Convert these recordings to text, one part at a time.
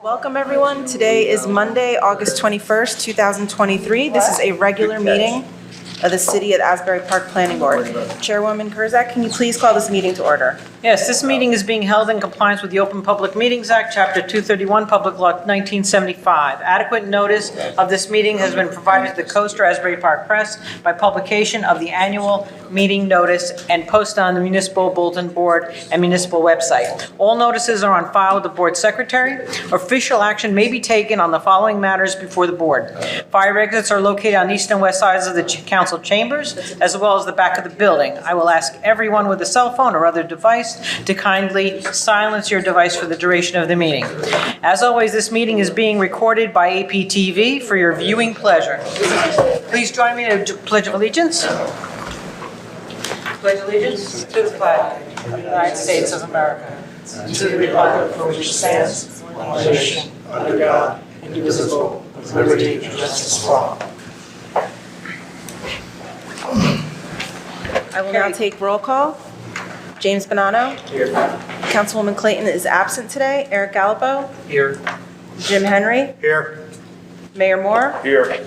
Welcome, everyone. Today is Monday, August 21st, 2023. This is a regular meeting of the City at Asbury Park Planning Board. Chairwoman Kurzak, can you please call this meeting to order? Yes, this meeting is being held in compliance with the Open Public Meetings Act, Chapter 231, Public Law 1975. Adequate notice of this meeting has been provided to the Coaster Asbury Park Press by publication of the annual meeting notice and posted on the municipal bulletin board and municipal website. All notices are on file with the board secretary. Official action may be taken on the following matters before the board. Fire exits are located on east and west sides of the council chambers, as well as the back of the building. I will ask everyone with a cell phone or other device to kindly silence your device for the duration of the meeting. As always, this meeting is being recorded by APTV for your viewing pleasure. Please join me in a pledge of allegiance. Pledge allegiance to the flag of the United States of America, to the republic for which it stands, one nation, under God, indivisible, with liberty and justice for all. I will now take roll call. James Bonanno. Here. Councilwoman Clayton is absent today. Eric Gallipo. Here. Jim Henry. Here. Mayor Moore. Here.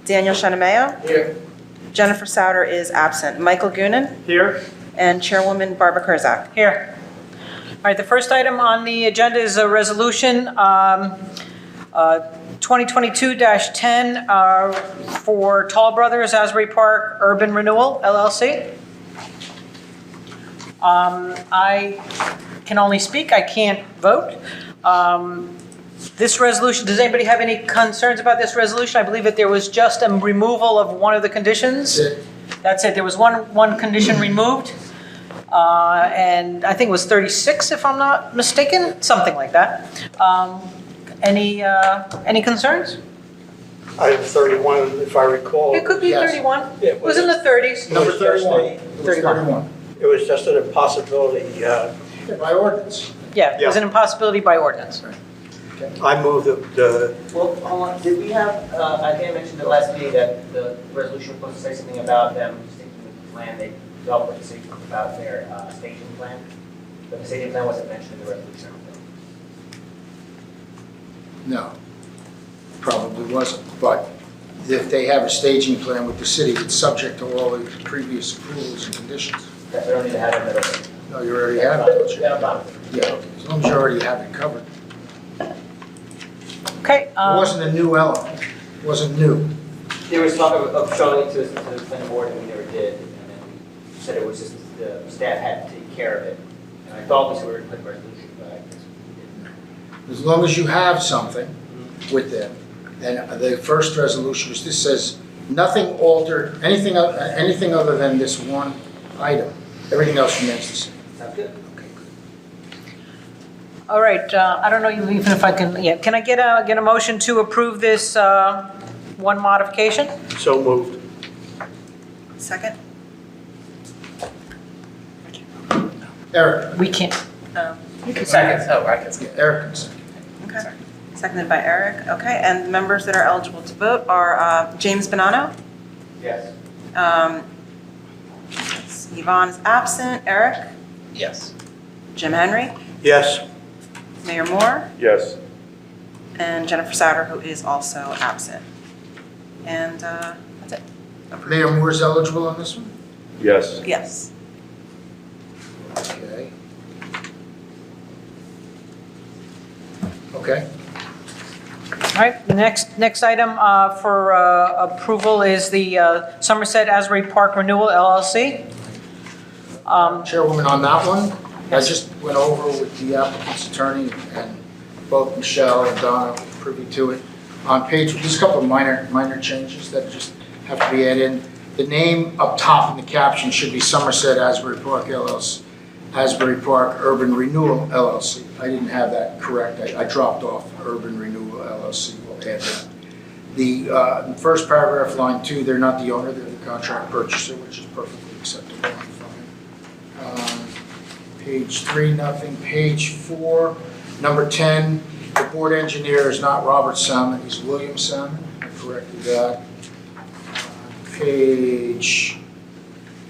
Daniel Shanameo. Here. Jennifer Souter is absent. Michael Goonan. Here. And Chairwoman Barbara Kurzak. Here. All right, the first item on the agenda is a resolution 2022-10 for Tall Brothers Asbury Park Urban Renewal, LLC. I can only speak, I can't vote. This resolution, does anybody have any concerns about this resolution? I believe that there was just a removal of one of the conditions. That's it. There was one condition removed. And I think it was 36, if I'm not mistaken, something like that. Any concerns? Item 31, if I recall. It could be Yes. 31. Yeah, It was in the 30s. Number 31. 31. It was just an impossibility. By ordinance. Yeah, it was an impossibility by ordinance. I moved the, Well, hold on, did we have, I think I mentioned at the last meeting that the resolution was supposed to say something about them sticking with the plan they developed with the city about their staging plan, but the staging plan wasn't mentioned in the resolution. No, probably wasn't. But if they have a staging plan with the city, it's subject to all the previous approvals and conditions. That we don't need to have it in the resolution. No, you already have it, don't you? Yeah, I'm fine. Yeah, okay. As long as you already have it covered. Okay. It wasn't a new element. It wasn't new. There was talk of showing it to the planning board, and we never did, and then we said it was just the staff had to take care of it. And I thought we were going to put in the resolution, but I guess we didn't. As long as you have something with them, and the first resolution was, this says, nothing altered, anything other than this one item. Everything else remains the same. Sounds good. All right, I don't know even if I can, can I get a motion to approve this one modification? so moved. Second? Eric? We can't. You can Second. Oh, I can Yeah, Eric can second. Okay. Seconded by Eric. Okay, and the members that are eligible to vote are James Bonanno. Yes. Yvonne is absent. Eric? Yes. Jim Henry? Yes. Mayor Moore? Yes. And Jennifer Souter, who is also absent. And that's it. Mayor Moore's eligible on this one? Yes. Yes. Okay. Okay. All right, the next item for approval is the Somerset Asbury Park Renewal, LLC. Chairwoman, on that one, I just went over with the applicant's attorney, and both Michelle and Donna were privy to it. On page, there's a couple of minor changes that just have to be added in. The name up top in the caption should be Somerset Asbury Park LLC, Asbury Park Urban Renewal LLC. I didn't have that correct. I dropped off Urban Renewal LLC. We'll add that. The first paragraph, line 2, they're not the owner, they're the contract purchaser, which is perfectly acceptable and fine. Page 3, nothing. Page 4, number 10, the board engineer is not Robert Salmon, he's William Salmon. I corrected that. Page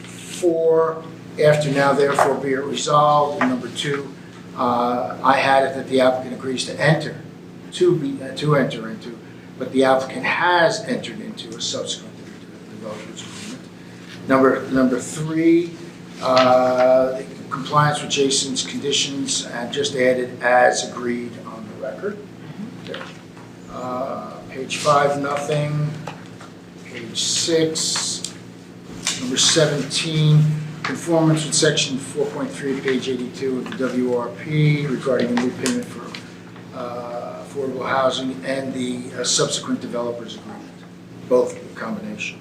4, after now therefore be it resolved, and number 2, I had it that the applicant agrees to enter to enter into, but the applicant has entered into a subsequent developers agreement. Number 3, compliance with Jason's conditions and just added as agreed on the record. Okay. Page 5, nothing. Page 6, number 17, conformance with section 4.3, page 82 of the WRP regarding the new payment for affordable housing and the subsequent developers agreement, both in combination.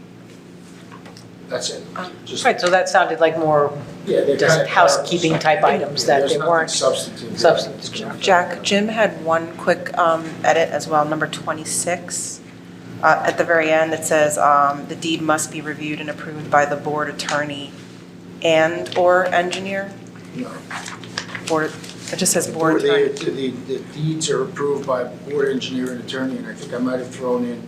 That's it. Just, Right, so that sounded like more yeah, they're just kind of housekeeping type items that There's they nothing weren't substantive. substantive. Jack, Jim had one quick edit as well, number 26. At the very end, it says, the deed must be reviewed and approved by the board attorney and/or engineer. No. Board, it just says board attorney. The deeds are approved by board engineer and attorney, and I think I might have thrown in.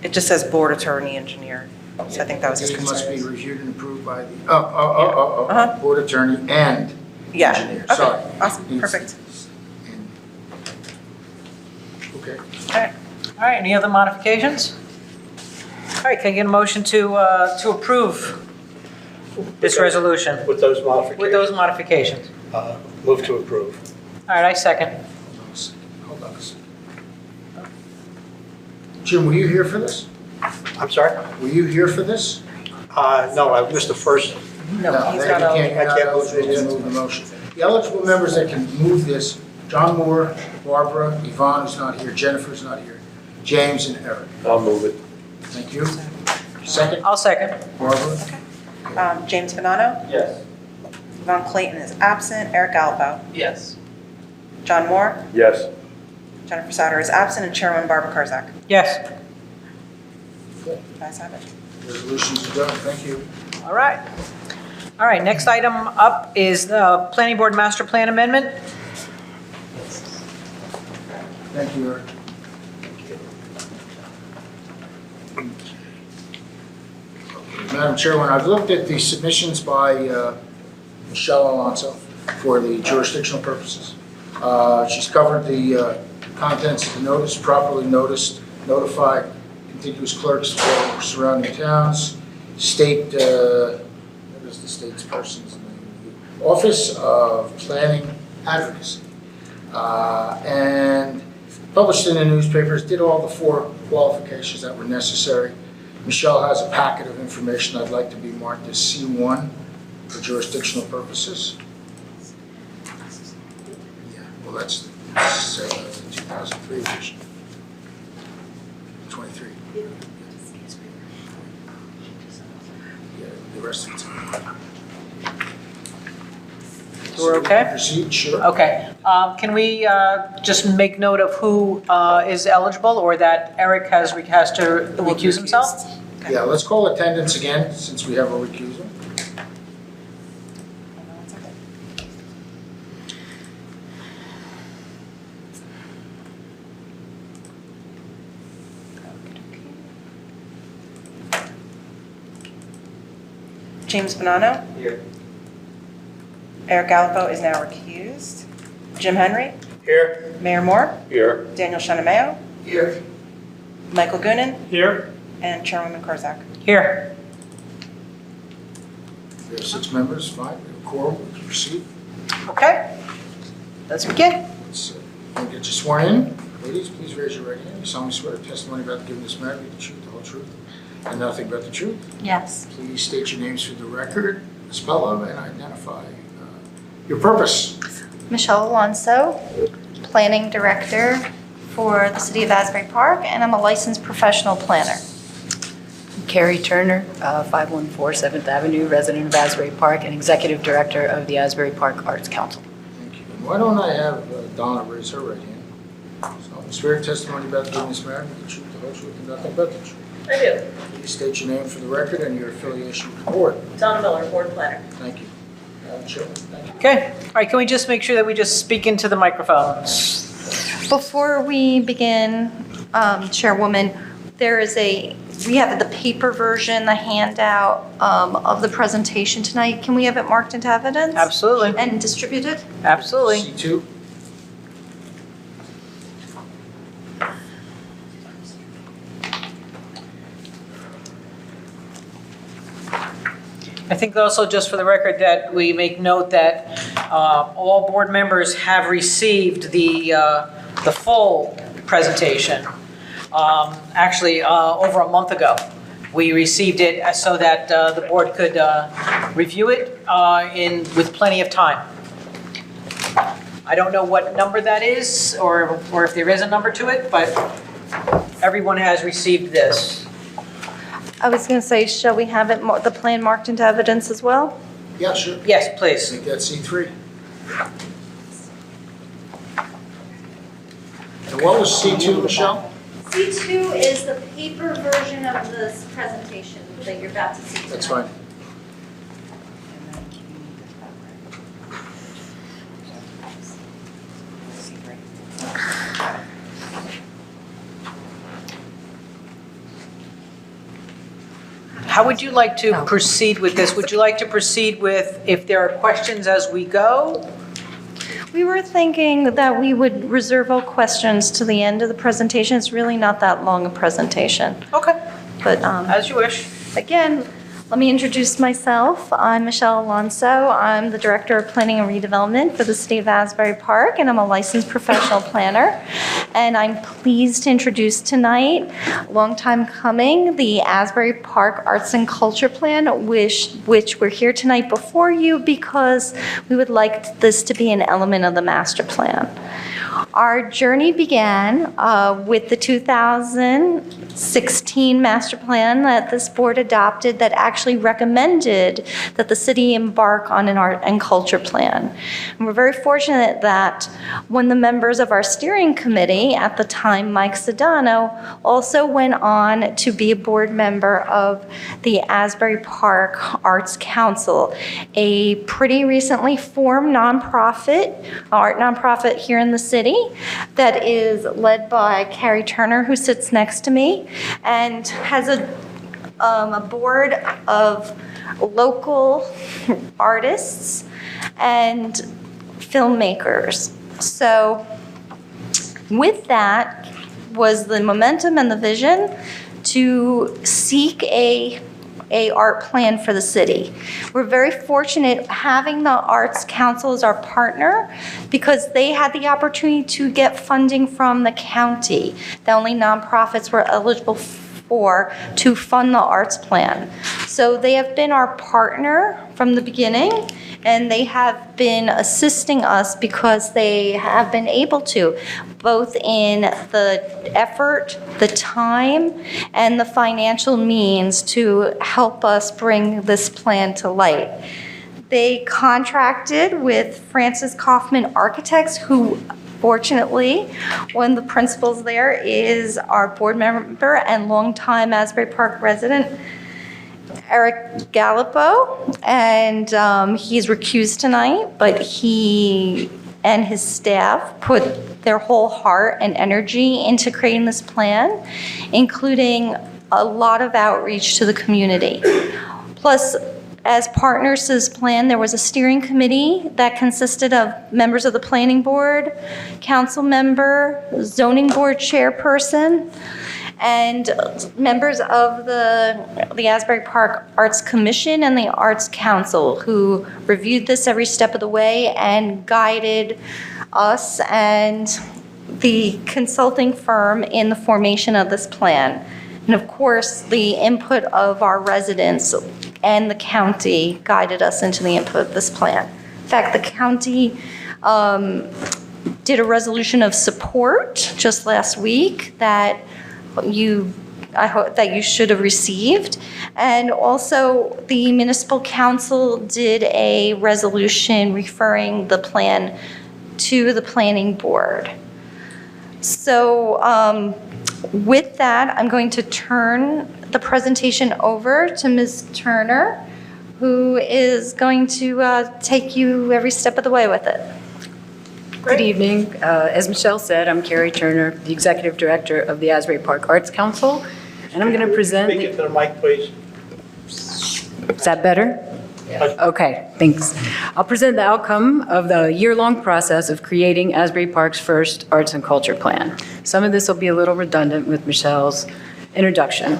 It just says board attorney engineer. So I think that was his The deed must be concern. reviewed and approved by the, board attorney and Yeah, engineer, sorry. okay, awesome, Needs- perfect. and- Okay. All right, any other modifications? All right, can I get a motion to approve this resolution With those modifications. with those modifications? Move to approve. All right, I second. Hold on a second. Jim, were you here for this? I'm sorry? Were you here for this? No, I missed the first. No, he's then got you a- can't, you're not I can't eligible to move the motion. The eligible members that can move this, John Moore, Barbara, Yvonne is not here, Jennifer's not here, James and Eric. I'll move it. Thank you. Second, I'll second. Barbara? James Bonanno, Yes. Yvonne Clayton is absent, Eric Galpo, Yes. John Moore, Yes. Jennifer Sauter is absent, and Chairwoman Barbara Kurzak. Yes. Guys have it. Resolutions are done, thank you. All right. All right, next item up is the Planning Board Master Plan Amendment. Thank you, Eric. Madam Chairman, I've looked at the submissions by Michelle Alonso for the jurisdictional purposes. She's covered the contents of the notice, properly notified contiguous clerks for surrounding towns, state, what is the state's person's name? Office of Planning Advocacy. And published in the newspapers, did all the 4 qualifications that were necessary. Michelle has a packet of information I'd like to be marked as C1 for jurisdictional purposes. Yeah, well, that's the 2003 edition. 23. Yeah, the rest of it's. So we're okay? Proceed, sure. Okay. Can we just make note of who is eligible, or that Eric has to recuse himself? Yeah, let's call attendance again, since we have a recusal. James Bonanno, Here. Eric Galpo is now recused. Jim Henry, Here. Mayor Moore, Here. Daniel Shinameo, Here. Michael Goonan, Here. and Chairwoman Kurzak. Here. We have 6 members, 5, we have a quorum, let's proceed. Okay. Let's begin. Let's get you sworn in. Ladies, please raise your right hand. You solemnly swear the testimony about giving this matter be the truth, the whole truth, and nothing but the truth. Yes. Please state your names for the record, spell them, and identify your purpose. Michelle Alonso, Planning Director for the City of Asbury Park, and I'm a licensed professional planner. Carrie Turner, 514 7th Avenue, resident of Asbury Park, and Executive Director of the Asbury Park Arts Council. Thank you. And why don't I have Donna raise her right hand? So, swear testimony about giving this matter be the truth, the whole truth, and nothing but the truth. I do. Please state your name for the record and your affiliation with the board. Donna Miller, board planner. Thank you. Madam Chairman, thank you. Okay. All right, can we just make sure that we just speak into the microphones? Before we begin, Chairwoman, we have the paper version, the handout of the presentation tonight. Can we have it marked into evidence? Absolutely. And distributed? Absolutely. C2. I think also just for the record that we make note that all board members have received the full presentation. Actually, over a month ago, we received it so that the board could review it with plenty of time. I don't know what number that is or if there is a number to it, but everyone has received this. I was going to say, shall we have it, the plan marked into evidence as well? Yeah, sure. Yes, please. Make that C3. And what was C2, Michelle? C2 is the paper version of this presentation that you're about to see tonight. That's fine. How would you like to proceed with this? Would you like to proceed with if there are questions as we go? We were thinking that we would reserve all questions to the end of the presentation. It's really not that long a presentation. Okay, But as you wish. again, let me introduce myself. I'm Michelle Alonso. I'm the Director of Planning and Redevelopment for the City of Asbury Park, and I'm a licensed professional planner. And I'm pleased to introduce tonight, long time coming, the Asbury Park Arts and Culture Plan, which we're here tonight before you because we would like this to be an element of the master plan. Our journey began with the 2016 master plan that this board adopted that actually recommended that the city embark on an art and culture plan. And we're very fortunate that when the members of our steering committee, at the time Mike Sedano, also went on to be a board member of the Asbury Park Arts Council, a pretty recently formed art nonprofit here in the city that is led by Carrie Turner, who sits next to me, and has a board of local artists and filmmakers. So with that was the momentum and the vision to seek a art plan for the city. We're very fortunate having the Arts Council as our partner because they had the opportunity to get funding from the county that only nonprofits were eligible for to fund the arts plan. So they have been our partner from the beginning, and they have been assisting us because they have been able to, both in the effort, the time, and the financial means to help us bring this plan to light. They contracted with Francis Kaufman Architects, who fortunately, one of the principals there is our board member and longtime Asbury Park resident, Eric Gallipo, and he's recused tonight, but he and his staff put their whole heart and energy into creating this plan, including a lot of outreach to the community. Plus, as partners to this plan, there was a steering committee that consisted of members of the planning board, council member, zoning board chairperson, and members of the Asbury Park Arts Commission and the Arts Council, who reviewed this every step of the way and guided us and the consulting firm in the formation of this plan. And of course, the input of our residents and the county guided us into the input of this plan. In fact, the county did a resolution of support just last week that I hope that you should have received. And also the municipal council did a resolution referring the plan to the planning board. So with that, I'm going to turn the presentation over to Ms. Turner, who is going to take you every step of the way with it. Good evening. As Michelle said, I'm Carrie Turner, the Executive Director of the Asbury Park Arts Council, and I'm going to present... Speak into the mic, please. Is that better? Okay, thanks. I'll present the outcome of the year-long process of creating Asbury Park's first Arts and Culture Plan. Some of this will be a little redundant with Michelle's introduction.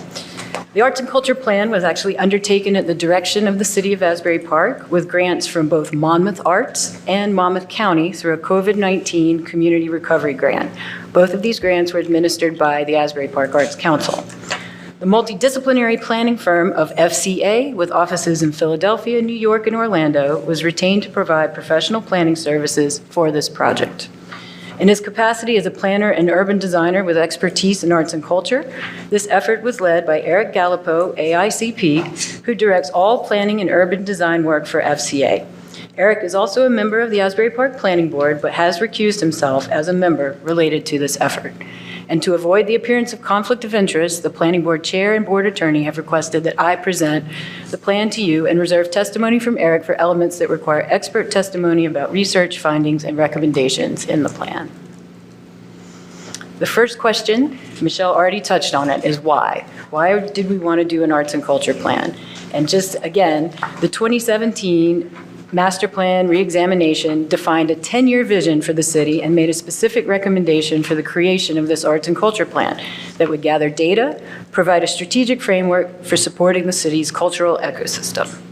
The Arts and Culture Plan was actually undertaken at the direction of the City of Asbury Park with grants from both Monmouth Arts and Monmouth County through a COVID-19 Community Recovery Grant. Both of these grants were administered by the Asbury Park Arts Council. The multidisciplinary planning firm of FCA, with offices in Philadelphia, New York, and Orlando, was retained to provide professional planning services for this project. In his capacity as a planner and urban designer with expertise in arts and culture, this effort was led by Eric Gallipo, AICP, who directs all planning and urban design work for FCA. Eric is also a member of the Asbury Park Planning Board, but has recused himself as a member related to this effort. And to avoid the appearance of conflict of interest, the Planning Board Chair and Board Attorney have requested that I present the plan to you and reserve testimony from Eric for elements that require expert testimony about research, findings, and recommendations in the plan. The first question, Michelle already touched on it, is why? Why did we want to do an arts and culture plan? And just again, the 2017 Master Plan Reexamination defined a 10-year vision for the city and made a specific recommendation for the creation of this arts and culture plan that would gather data, provide a strategic framework for supporting the city's cultural ecosystem.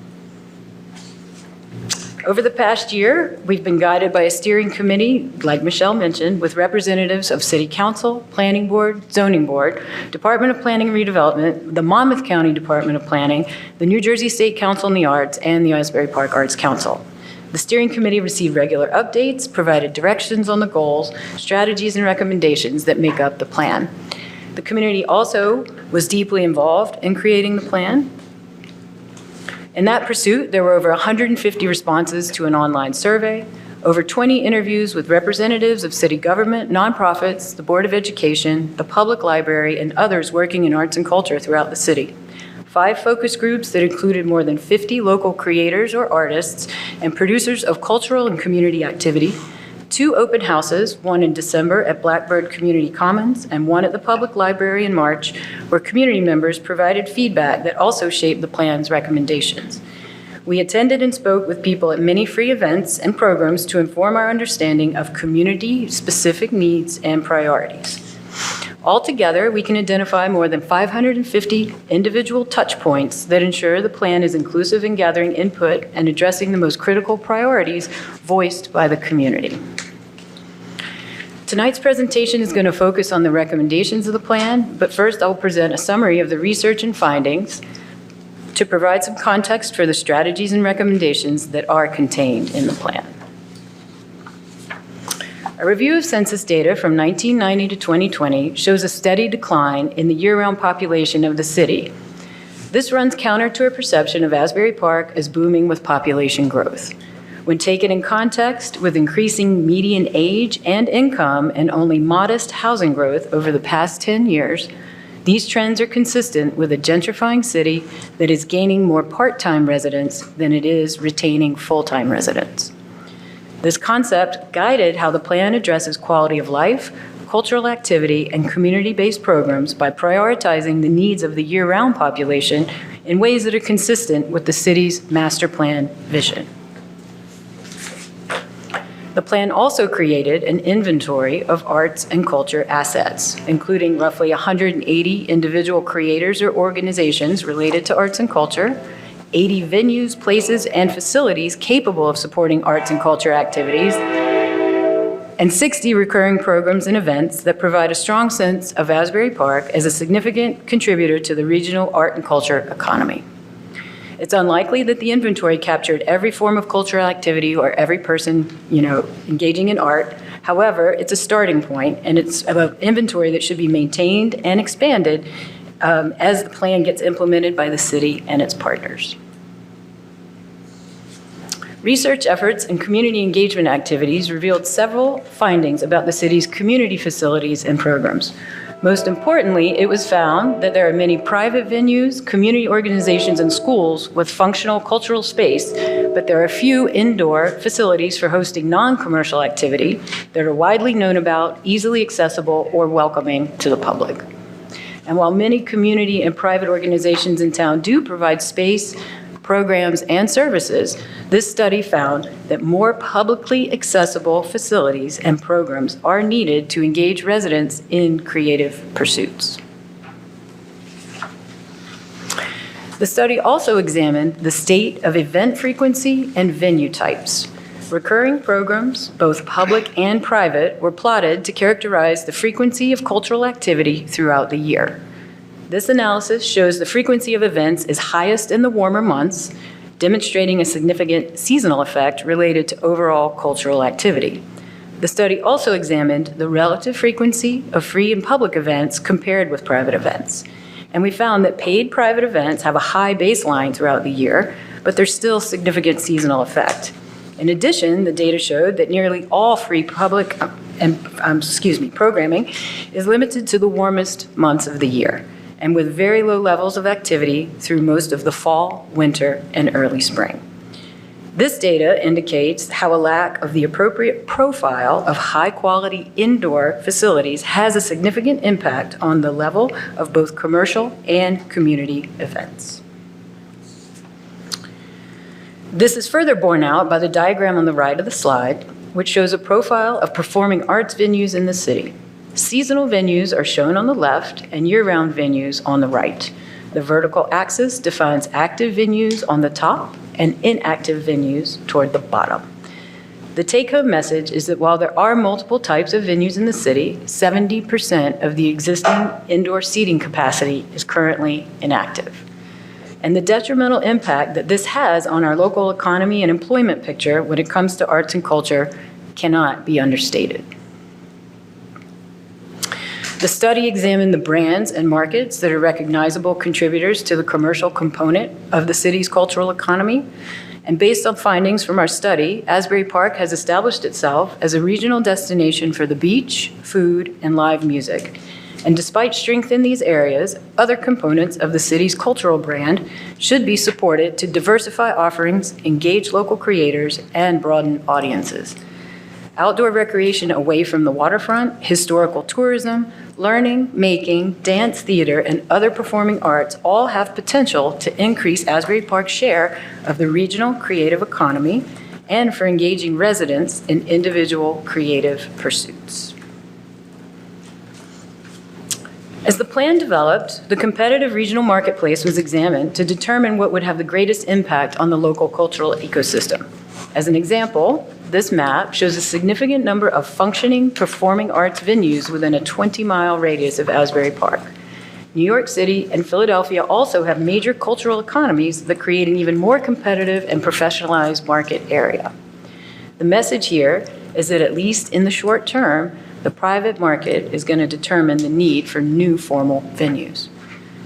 Over the past year, we've been guided by a steering committee, like Michelle mentioned, with representatives of City Council, Planning Board, Zoning Board, Department of Planning and Redevelopment, the Monmouth County Department of Planning, the New Jersey State Council on the Arts, and the Asbury Park Arts Council. The steering committee received regular updates, provided directions on the goals, strategies, and recommendations that make up the plan. The community also was deeply involved in creating the plan. In that pursuit, there were over 150 responses to an online survey, over 20 interviews with representatives of city government, nonprofits, the Board of Education, the public library, and others working in arts and culture throughout the city. 5 focus groups that included more than 50 local creators or artists and producers of cultural and community activity, 2 open houses, one in December at Blackbird Community Commons and one at the Public Library in March, where community members provided feedback that also shaped the plan's recommendations. We attended and spoke with people at many free events and programs to inform our understanding of community-specific needs and priorities. Altogether, we can identify more than 550 individual touch points that ensure the plan is inclusive in gathering input and addressing the most critical priorities voiced by the community. Tonight's presentation is going to focus on the recommendations of the plan, but first I'll present a summary of the research and findings to provide some context for the strategies and recommendations that are contained in the plan. A review of census data from 1990 to 2020 shows a steady decline in the year-round population of the city. This runs counter to a perception of Asbury Park as booming with population growth. When taken in context with increasing median age and income and only modest housing growth over the past 10 years, these trends are consistent with a gentrifying city that is gaining more part-time residents than it is retaining full-time residents. This concept guided how the plan addresses quality of life, cultural activity, and community-based programs by prioritizing the needs of the year-round population in ways that are consistent with the city's master plan vision. The plan also created an inventory of arts and culture assets, including roughly 180 individual creators or organizations related to arts and culture, 80 venues, places, and facilities capable of supporting arts and culture activities, and 60 recurring programs and events that provide a strong sense of Asbury Park as a significant contributor to the regional art and culture economy. It's unlikely that the inventory captured every form of cultural activity or every person, engaging in art. However, it's a starting point, and it's an inventory that should be maintained and expanded as the plan gets implemented by the city and its partners. Research efforts and community engagement activities revealed several findings about the city's community facilities and programs. Most importantly, it was found that there are many private venues, community organizations, and schools with functional cultural space, but there are few indoor facilities for hosting non-commercial activity that are widely known about, easily accessible, or welcoming to the public. And while many community and private organizations in town do provide space, programs, and services, this study found that more publicly accessible facilities and programs are needed to engage residents in creative pursuits. The study also examined the state of event frequency and venue types. Recurring programs, both public and private, were plotted to characterize the frequency of cultural activity throughout the year. This analysis shows the frequency of events is highest in the warmer months, demonstrating a significant seasonal effect related to overall cultural activity. The study also examined the relative frequency of free and public events compared with private events. And we found that paid private events have a high baseline throughout the year, but there's still significant seasonal effect. In addition, the data showed that nearly all free public programming is limited to the warmest months of the year, and with very low levels of activity through most of the fall, winter, and early spring. This data indicates how a lack of the appropriate profile of high-quality indoor facilities has a significant impact on the level of both commercial and community events. This is further borne out by the diagram on the right of the slide, which shows a profile of performing arts venues in the city. Seasonal venues are shown on the left and year-round venues on the right. The vertical axis defines active venues on the top and inactive venues toward the bottom. The take-home message is that while there are multiple types of venues in the city, 70% of the existing indoor seating capacity is currently inactive. And the detrimental impact that this has on our local economy and employment picture when it comes to arts and culture cannot be understated. The study examined the brands and markets that are recognizable contributors to the commercial component of the city's cultural economy. And based on findings from our study, Asbury Park has established itself as a regional destination for the beach, food, and live music. And despite strength in these areas, other components of the city's cultural brand should be supported to diversify offerings, engage local creators, and broaden audiences. Outdoor recreation away from the waterfront, historical tourism, learning, making, dance, theater, and other performing arts all have potential to increase Asbury Park's share of the regional creative economy and for engaging residents in individual creative pursuits. As the plan developed, the competitive regional marketplace was examined to determine what would have the greatest impact on the local cultural ecosystem. As an example, this map shows a significant number of functioning performing arts venues within a 20-mile radius of Asbury Park. New York City and Philadelphia also have major cultural economies that create an even more competitive and professionalized market area. The message here is that at least in the short term, the private market is going to determine the need for new formal venues.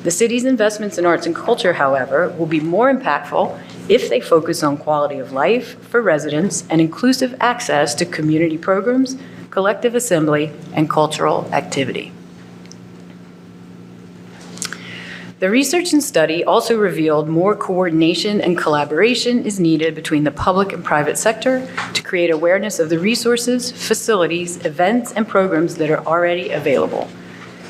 The city's investments in arts and culture, however, will be more impactful if they focus on quality of life for residents and inclusive access to community programs, collective assembly, and cultural activity. The research and study also revealed more coordination and collaboration is needed between the public and private sector to create awareness of the resources, facilities, events, and programs that are already available.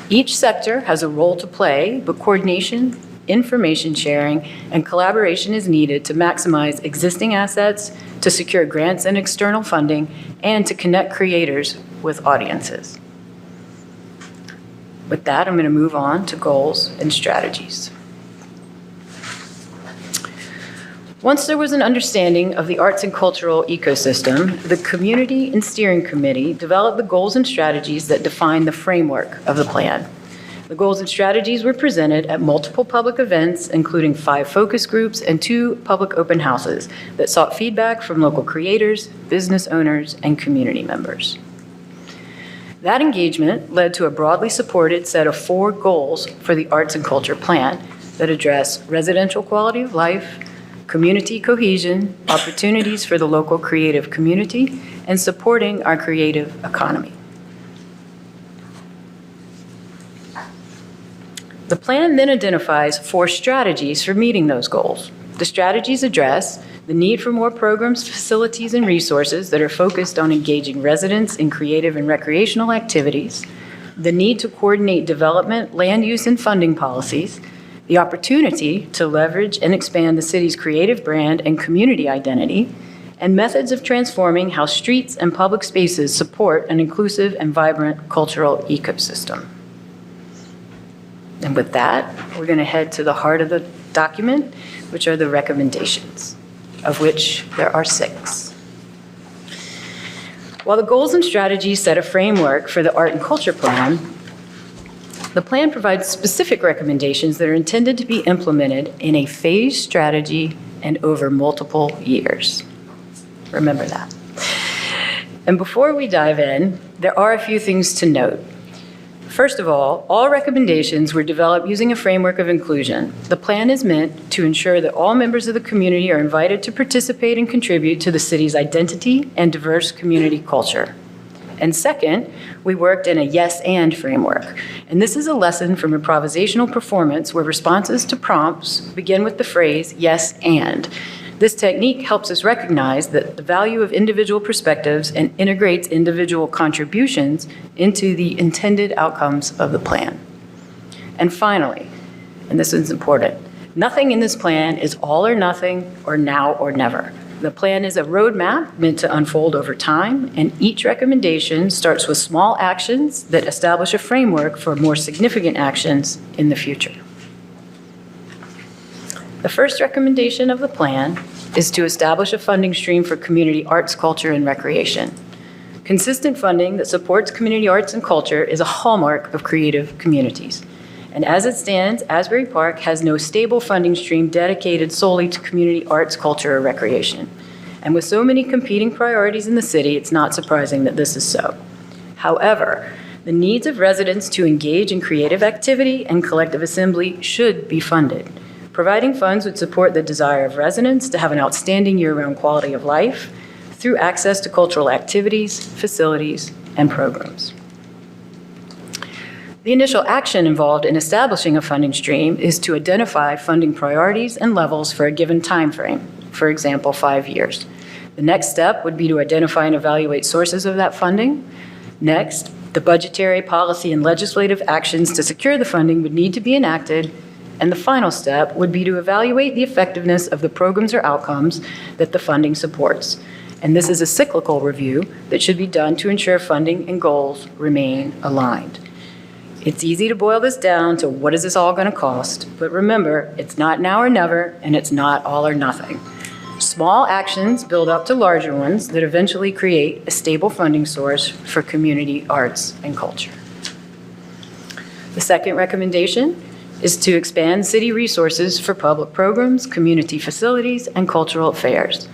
Each sector has a role to play, but coordination, information sharing, and collaboration is needed to maximize existing assets, to secure grants and external funding, and to connect creators with audiences. With that, I'm going to move on to goals and strategies. Once there was an understanding of the arts and cultural ecosystem, the Community and Steering Committee developed the goals and strategies that define the framework of the plan. The goals and strategies were presented at multiple public events, including 5 focus groups and 2 public open houses that sought feedback from local creators, business owners, and community members. That engagement led to a broadly supported set of 4 goals for the Arts and Culture Plan that address residential quality of life, community cohesion, opportunities for the local creative community, and supporting our creative economy. The plan then identifies 4 strategies for meeting those goals. The strategies address the need for more programs, facilities, and resources that are focused on engaging residents in creative and recreational activities, the need to coordinate development, land use, and funding policies, the opportunity to leverage and expand the city's creative brand and community identity, and methods of transforming how streets and public spaces support an inclusive and vibrant cultural ecosystem. And with that, we're going to head to the heart of the document, which are the recommendations, of which there are 6. While the goals and strategies set a framework for the art and culture plan, the plan provides specific recommendations that are intended to be implemented in a phased strategy and over multiple years. Remember that. And before we dive in, there are a few things to note. First of all recommendations were developed using a framework of inclusion. The plan is meant to ensure that all members of the community are invited to participate and contribute to the city's identity and diverse community culture. And second, we worked in a yes and framework. And this is a lesson from improvisational performance where responses to prompts begin with the phrase yes and. This technique helps us recognize that the value of individual perspectives and integrates individual contributions into the intended outcomes of the plan. And finally, and this is important, nothing in this plan is all or nothing or now or never. The plan is a roadmap meant to unfold over time, and each recommendation starts with small actions that establish a framework for more significant actions in the future. The first recommendation of the plan is to establish a funding stream for community arts, culture, and recreation. Consistent funding that supports community arts and culture is a hallmark of creative communities. And as it stands, Asbury Park has no stable funding stream dedicated solely to community arts, culture, or recreation. And with so many competing priorities in the city, it's not surprising that this is so. However, the needs of residents to engage in creative activity and collective assembly should be funded. Providing funds would support the desire of residents to have an outstanding year-round quality of life through access to cultural activities, facilities, and programs. The initial action involved in establishing a funding stream is to identify funding priorities and levels for a given time frame, for example, 5 years. The next step would be to identify and evaluate sources of that funding. Next, the budgetary, policy, and legislative actions to secure the funding would need to be enacted. And the final step would be to evaluate the effectiveness of the programs or outcomes that the funding supports. And this is a cyclical review that should be done to ensure funding and goals remain aligned. It's easy to boil this down to what is this all going to cost, but remember, it's not now or never, and it's not all or nothing. Small actions build up to larger ones that eventually create a stable funding source for community arts and culture. The second recommendation is to expand city resources for public programs, community facilities, and cultural affairs.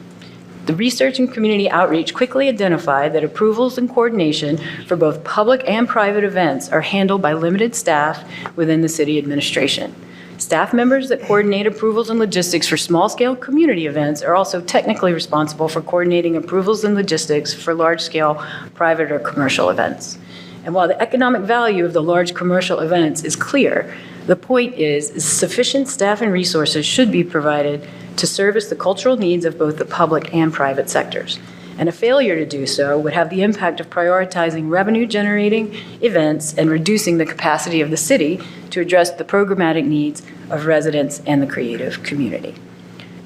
The research and community outreach quickly identified that approvals and coordination for both public and private events are handled by limited staff within the city administration. Staff members that coordinate approvals and logistics for small-scale community events are also technically responsible for coordinating approvals and logistics for large-scale private or commercial events. And while the economic value of the large commercial events is clear, the point is sufficient staff and resources should be provided to service the cultural needs of both the public and private sectors. And a failure to do so would have the impact of prioritizing revenue-generating events and reducing the capacity of the city to address the programmatic needs of residents and the creative community.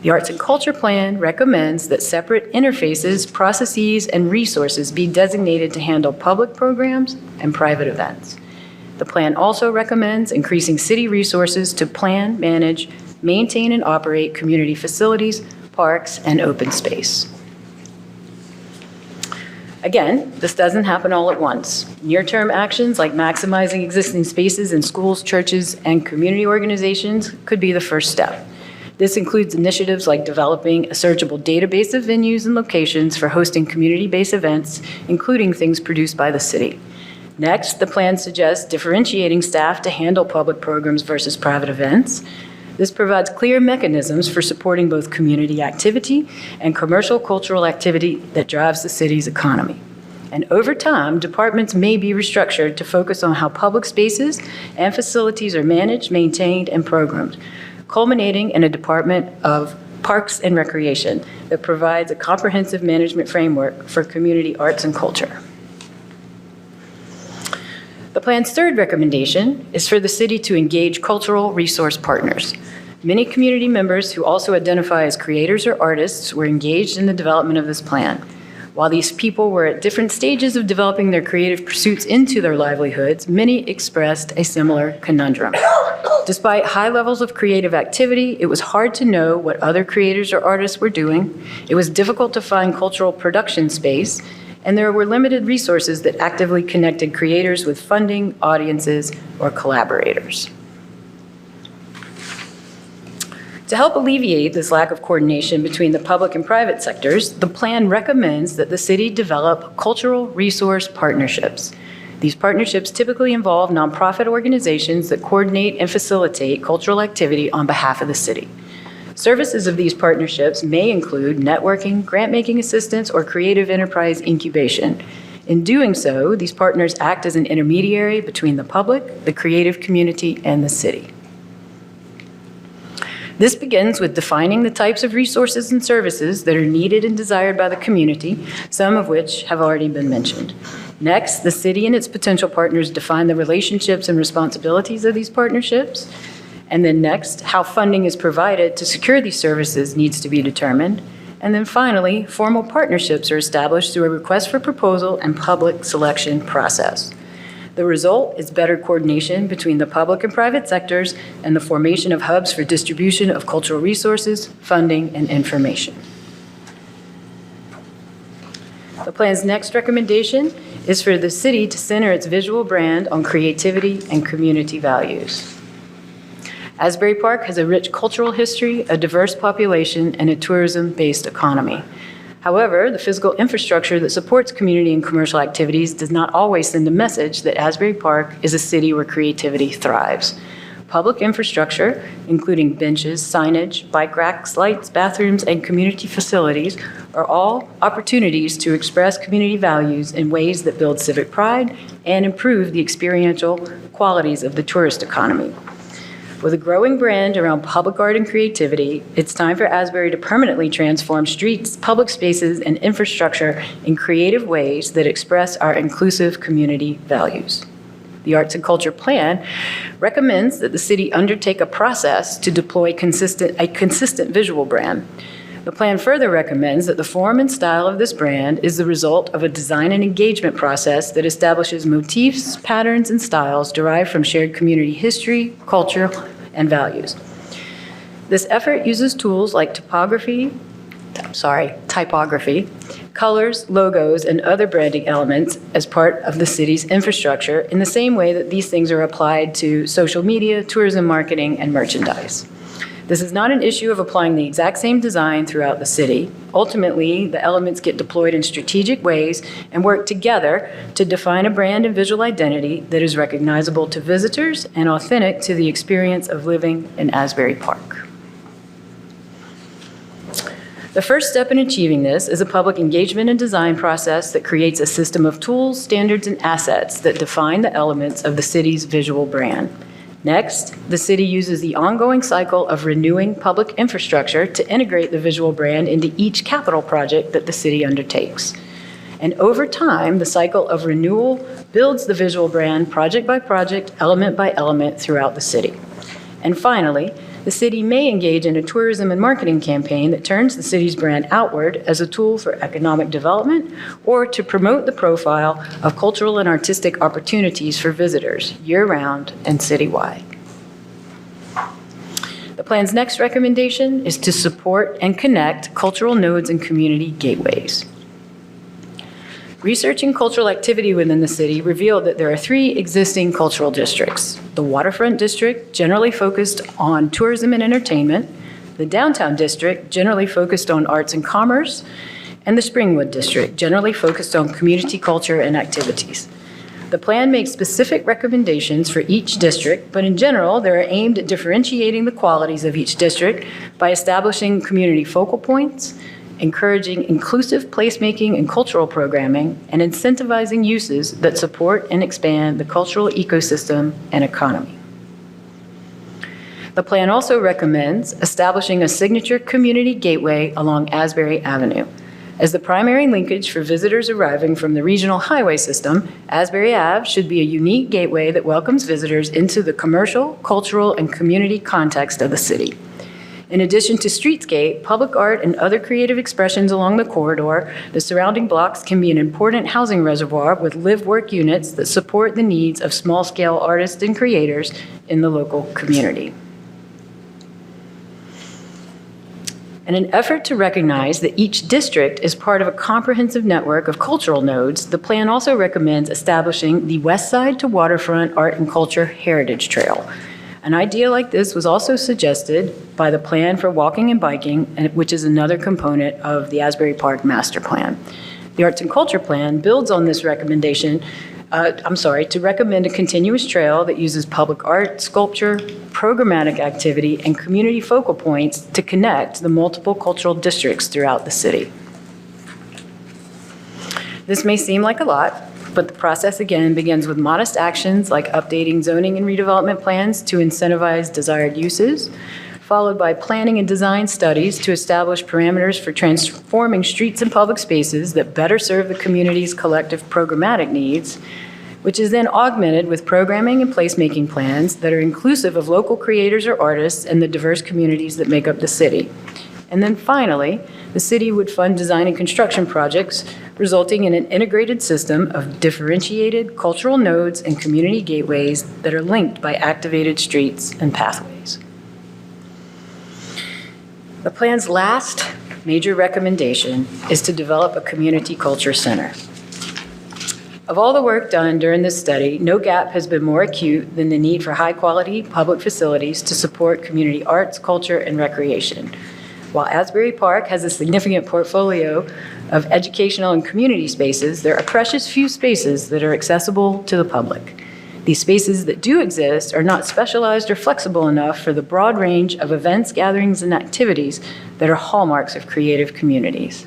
The Arts and Culture Plan recommends that separate interfaces, processes, and resources be designated to handle public programs and private events. The plan also recommends increasing city resources to plan, manage, maintain, and operate community facilities, parks, and open space. Again, this doesn't happen all at once. Near-term actions like maximizing existing spaces in schools, churches, and community organizations could be the first step. This includes initiatives like developing a searchable database of venues and locations for hosting community-based events, including things produced by the city. Next, the plan suggests differentiating staff to handle public programs versus private events. This provides clear mechanisms for supporting both community activity and commercial cultural activity that drives the city's economy. And over time, departments may be restructured to focus on how public spaces and facilities are managed, maintained, and programmed, culminating in a Department of Parks and Recreation that provides a comprehensive management framework for community arts and culture. The plan's third recommendation is for the city to engage cultural resource partners. Many community members who also identify as creators or artists were engaged in the development of this plan. While these people were at different stages of developing their creative pursuits into their livelihoods, many expressed a similar conundrum. Despite high levels of creative activity, it was hard to know what other creators or artists were doing. It was difficult to find cultural production space, and there were limited resources that actively connected creators with funding, audiences, or collaborators. To help alleviate this lack of coordination between the public and private sectors, the plan recommends that the city develop cultural resource partnerships. These partnerships typically involve nonprofit organizations that coordinate and facilitate cultural activity on behalf of the city. Services of these partnerships may include networking, grant-making assistance, or creative enterprise incubation. In doing so, these partners act as an intermediary between the public, the creative community, and the city. This begins with defining the types of resources and services that are needed and desired by the community, some of which have already been mentioned. Next, the city and its potential partners define the relationships and responsibilities of these partnerships. And then next, how funding is provided to secure these services needs to be determined. And then finally, formal partnerships are established through a request for proposal and public selection process. The result is better coordination between the public and private sectors and the formation of hubs for distribution of cultural resources, funding, and information. The plan's next recommendation is for the city to center its visual brand on creativity and community values. Asbury Park has a rich cultural history, a diverse population, and a tourism-based economy. However, the physical infrastructure that supports community and commercial activities does not always send a message that Asbury Park is a city where creativity thrives. Public infrastructure, including benches, signage, bike racks, lights, bathrooms, and community facilities, are all opportunities to express community values in ways that build civic pride and improve the experiential qualities of the tourist economy. With a growing brand around public art and creativity, it's time for Asbury to permanently transform streets, public spaces, and infrastructure in creative ways that express our inclusive community values. The Arts and Culture Plan recommends that the city undertake a process to deploy a consistent visual brand. The plan further recommends that the form and style of this brand is the result of a design and engagement process that establishes motifs, patterns, and styles derived from shared community history, culture, and values. This effort uses tools like typography, colors, logos, and other branding elements as part of the city's infrastructure in the same way that these things are applied to social media, tourism marketing, and merchandise. This is not an issue of applying the exact same design throughout the city. Ultimately, the elements get deployed in strategic ways and work together to define a brand and visual identity that is recognizable to visitors and authentic to the experience of living in Asbury Park. The first step in achieving this is a public engagement and design process that creates a system of tools, standards, and assets that define the elements of the city's visual brand. Next, the city uses the ongoing cycle of renewing public infrastructure to integrate the visual brand into each capital project that the city undertakes. And over time, the cycle of renewal builds the visual brand project by project, element by element throughout the city. And finally, the city may engage in a tourism and marketing campaign that turns the city's brand outward as a tool for economic development or to promote the profile of cultural and artistic opportunities for visitors year-round and citywide. The plan's next recommendation is to support and connect cultural nodes and community gateways. Researching cultural activity within the city revealed that there are 3 existing cultural districts. The Waterfront District, generally focused on tourism and entertainment, the Downtown District, generally focused on arts and commerce, and the Springwood District, generally focused on community culture and activities. The plan makes specific recommendations for each district, but in general, they are aimed at differentiating the qualities of each district by establishing community focal points, encouraging inclusive placemaking and cultural programming, and incentivizing uses that support and expand the cultural ecosystem and economy. The plan also recommends establishing a signature community gateway along Asbury Avenue. As the primary linkage for visitors arriving from the regional highway system, Asbury Ave should be a unique gateway that welcomes visitors into the commercial, cultural, and community context of the city. In addition to streetscape, public art, and other creative expressions along the corridor, the surrounding blocks can be an important housing reservoir with live-work units that support the needs of small-scale artists and creators in the local community. In an effort to recognize that each district is part of a comprehensive network of cultural nodes, the plan also recommends establishing the West Side to Waterfront Art and Culture Heritage Trail. An idea like this was also suggested by the Plan for Walking and Biking, which is another component of the Asbury Park Master Plan. The Arts and Culture Plan builds on this recommendation, to recommend a continuous trail that uses public art, sculpture, programmatic activity, and community focal points to connect the multiple cultural districts throughout the city. This may seem like a lot, but the process again begins with modest actions like updating zoning and redevelopment plans to incentivize desired uses, followed by planning and design studies to establish parameters for transforming streets and public spaces that better serve the community's collective programmatic needs, which is then augmented with programming and placemaking plans that are inclusive of local creators or artists and the diverse communities that make up the city. And then finally, the city would fund design and construction projects, resulting in an integrated system of differentiated cultural nodes and community gateways that are linked by activated streets and pathways. The plan's last major recommendation is to develop a community culture center. Of all the work done during this study, no gap has been more acute than the need for high-quality public facilities to support community arts, culture, and recreation. While Asbury Park has a significant portfolio of educational and community spaces, there are precious few spaces that are accessible to the public. These spaces that do exist are not specialized or flexible enough for the broad range of events, gatherings, and activities that are hallmarks of creative communities.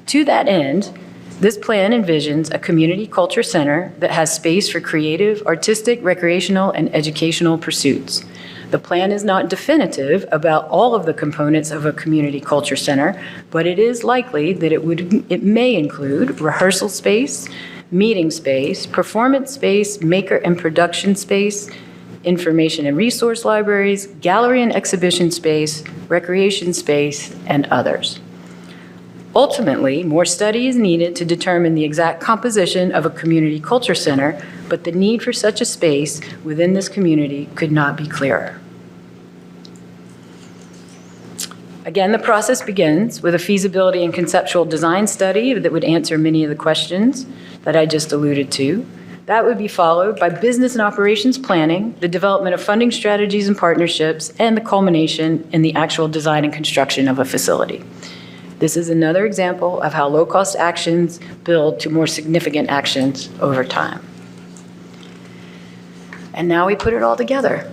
To that end, this plan envisions a community culture center that has space for creative, artistic, recreational, and educational pursuits. The plan is not definitive about all of the components of a community culture center, but it is likely that it may include rehearsal space, meeting space, performance space, maker and production space, information and resource libraries, gallery and exhibition space, recreation space, and others. Ultimately, more study is needed to determine the exact composition of a community culture center, but the need for such a space within this community could not be clearer. Again, the process begins with a feasibility and conceptual design study that would answer many of the questions that I just alluded to. That would be followed by business and operations planning, the development of funding strategies and partnerships, and the culmination in the actual design and construction of a facility. This is another example of how low-cost actions build to more significant actions over time. And now we put it all together.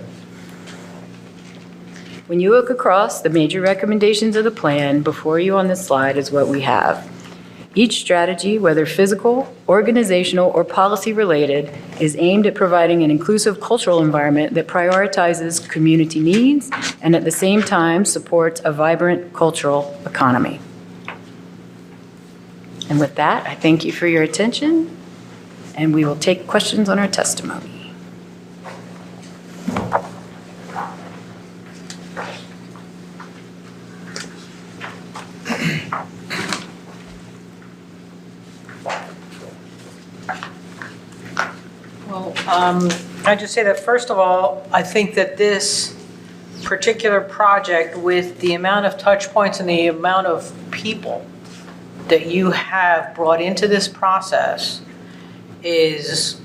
When you look across the major recommendations of the plan, before you on this slide is what we have. Each strategy, whether physical, organizational, or policy-related, is aimed at providing an inclusive cultural environment that prioritizes community needs and at the same time supports a vibrant cultural economy. And with that, I thank you for your attention, and we will take questions on our testimony. Can I just say that, first of all, I think that this particular project, with the amount of touch points and the amount of people that you have brought into this process, is,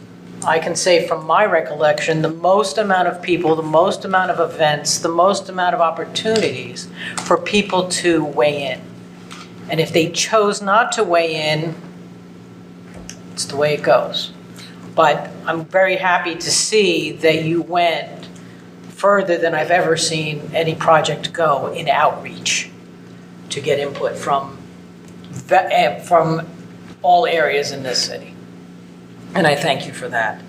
I can say from my recollection, the most amount of people, the most amount of events, the most amount of opportunities for people to weigh in. And if they chose not to weigh in, it's the way it goes. But I'm very happy to see that you went further than I've ever seen any project go in outreach to get input from all areas in this city. And I thank you for that.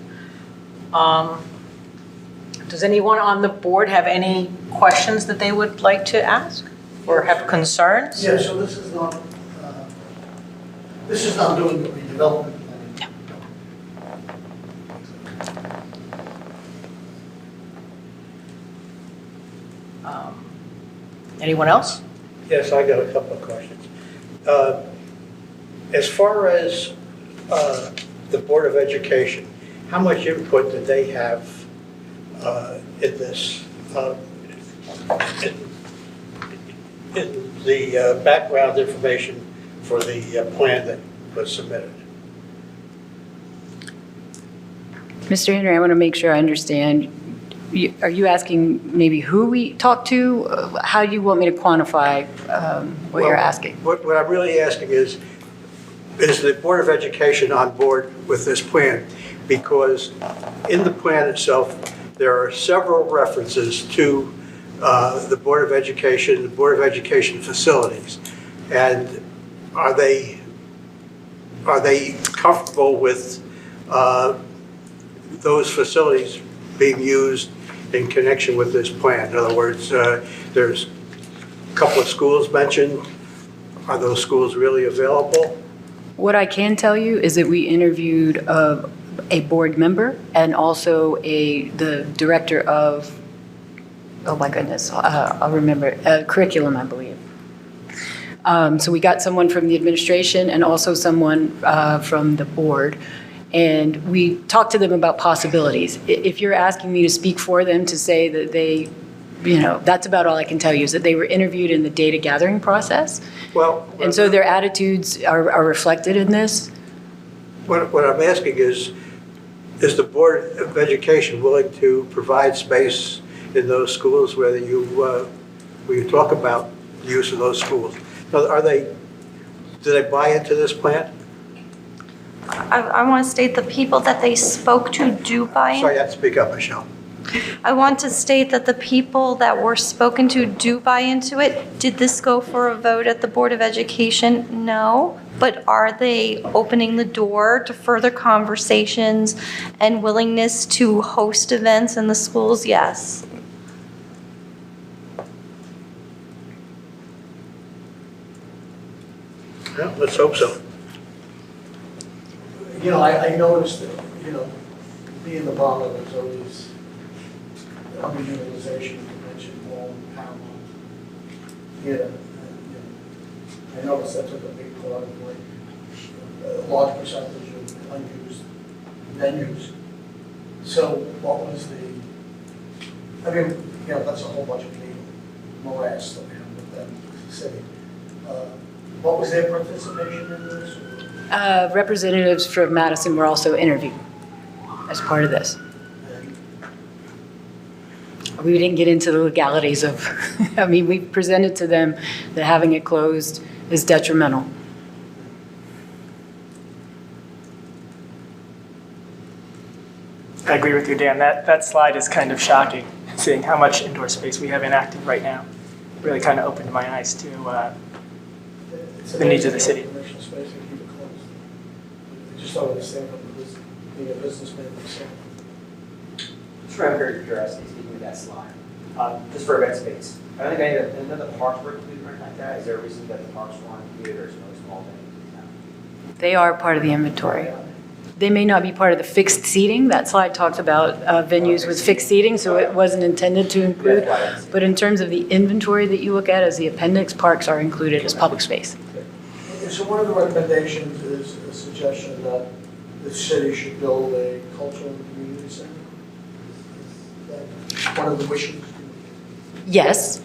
Does anyone on the board have any questions that they would like to ask or have concerns? Yeah, so this is not doing the redevelopment plan. Anyone else? Yes, I got a couple of questions. As far as the Board of Education, how much input did they have in this, in the background information for the plan that was submitted? Mr. Henry, I want to make sure I understand. Are you asking maybe who we talked to? How do you want me to quantify what you're asking? What I'm really asking is the Board of Education on board with this plan? Because in the plan itself, there are several references to the Board of Education, the Board of Education facilities. And are they comfortable with those facilities being used in connection with this plan? In other words, there's a couple of schools mentioned. Are those schools really available? What I can tell you is that we interviewed a board member and also the director of, oh my goodness, I'll remember, curriculum, I believe. So we got someone from the administration and also someone from the board. And we talked to them about possibilities. If you're asking me to speak for them to say that they, that's about all I can tell you, is that they were interviewed in the data gathering process. Well, And so their attitudes are reflected in this. what I'm asking is the Board of Education willing to provide space in those schools where you talk about the use of those schools? Do they buy into this plan? I want to state the people that they spoke to do buy in. Sorry, you have to speak up, Michelle. I want to state that the people that were spoken to do buy into it. Did this go for a vote at the Board of Education? No. But are they opening the door to further conversations and willingness to host events in the schools? Yes. Yeah, let's hope so. I noticed that, being the bomber, there's always underutilization, convention hall, Paramount, theater. I noticed that took a big part of a large percentage of unused venues. So what was that's a whole bunch of people, morass that we have with them, the city. What was their participation in this? Representatives from Madison were also interviewed as part of this. We didn't get into the legalities of, we presented to them that having it closed is detrimental. I agree with you, Dan. That slide is kind of shocking, seeing how much indoor space we have inactive right now. Really kind of opened my eyes to the needs of the city. Commercial space and keep it closed. I just don't understand from being a businessman myself. Just for your curiosity, speaking of that slide, just for event space, I don't think any of the parks were included or anything like that. Is there a reason that the parks weren't included, or is no small venues? They are part of the inventory. They may not be part of the fixed seating. That slide talks about venues with fixed seating, so it wasn't intended to include. But in terms of the inventory that you look at as the appendix, parks are included as public space. So one of the recommendations is a suggestion that the city should build a cultural and community center. Is that one of the wishes? Yes.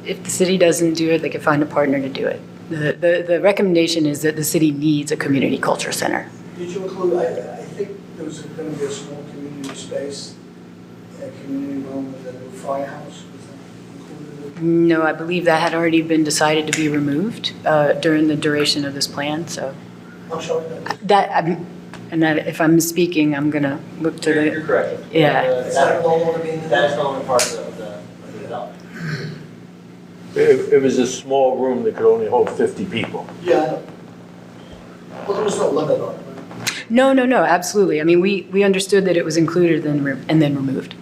If the city doesn't do it, they can find a partner to do it. The recommendation is that the city needs a community culture center. Did you include, I think there was going to be a small community space, a community room with a new firehouse. Was that included? No, I believe that had already been decided to be removed during the duration of this plan, so. I'm sorry. If I'm misspeaking, I'm going to look to You're correct. Yeah. Is that no longer being? That is no longer part of the development. It was a small room that could only hold 50 people. Yeah, I know. Well, there was no limit on it, right? No, absolutely. We understood that it was included and then removed.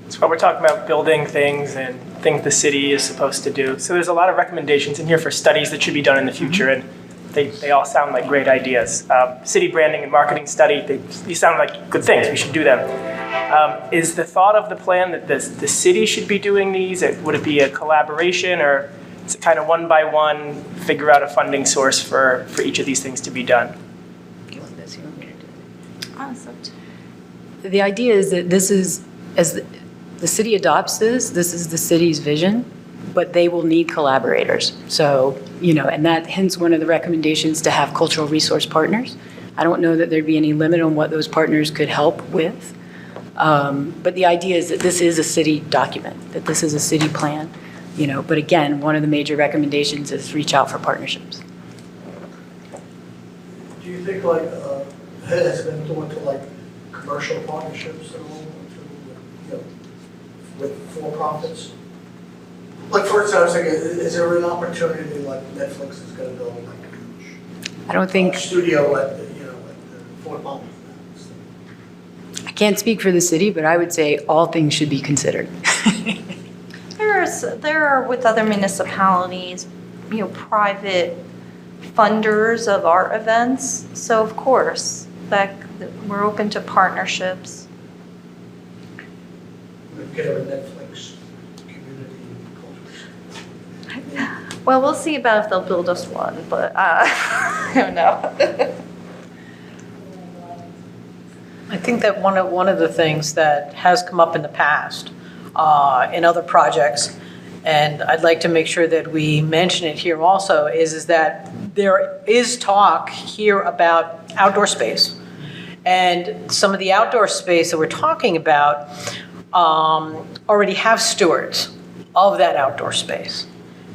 So while we're talking about building things and things the city is supposed to do, so there's a lot of recommendations in here for studies that should be done in the future, and they all sound like great ideas. City branding and marketing study, these sound like good things. We should do them. Is the thought of the plan that the city should be doing these? Would it be a collaboration, or is it kind of one by one, figure out a funding source for each of these things to be done? The idea is that this is, as the city adopts this is the city's vision, but they will need collaborators. So, and that hence one of the recommendations to have cultural resource partners. I don't know that there'd be any limit on what those partners could help with. But the idea is that this is a city document, that this is a city plan, but again, one of the major recommendations is reach out for partnerships. Do you think like, has it been doing to like commercial partnerships at all, with for-profits? Like, for instance, I was thinking, is there an opportunity like Netflix is gonna go like I don't think, studio at the Fort Monmouth? I can't speak for the city, but I would say all things should be considered. There are with other municipalities, private funders of our events. So of course, that we're open to partnerships. We'd get a Netflix community culture. Well, we'll see about if they'll build us one, but I don't know. I think that one of the things that has come up in the past in other projects, and I'd like to make sure that we mention it here also, is that there is talk here about outdoor space. And some of the outdoor space that we're talking about already have stewards of that outdoor space.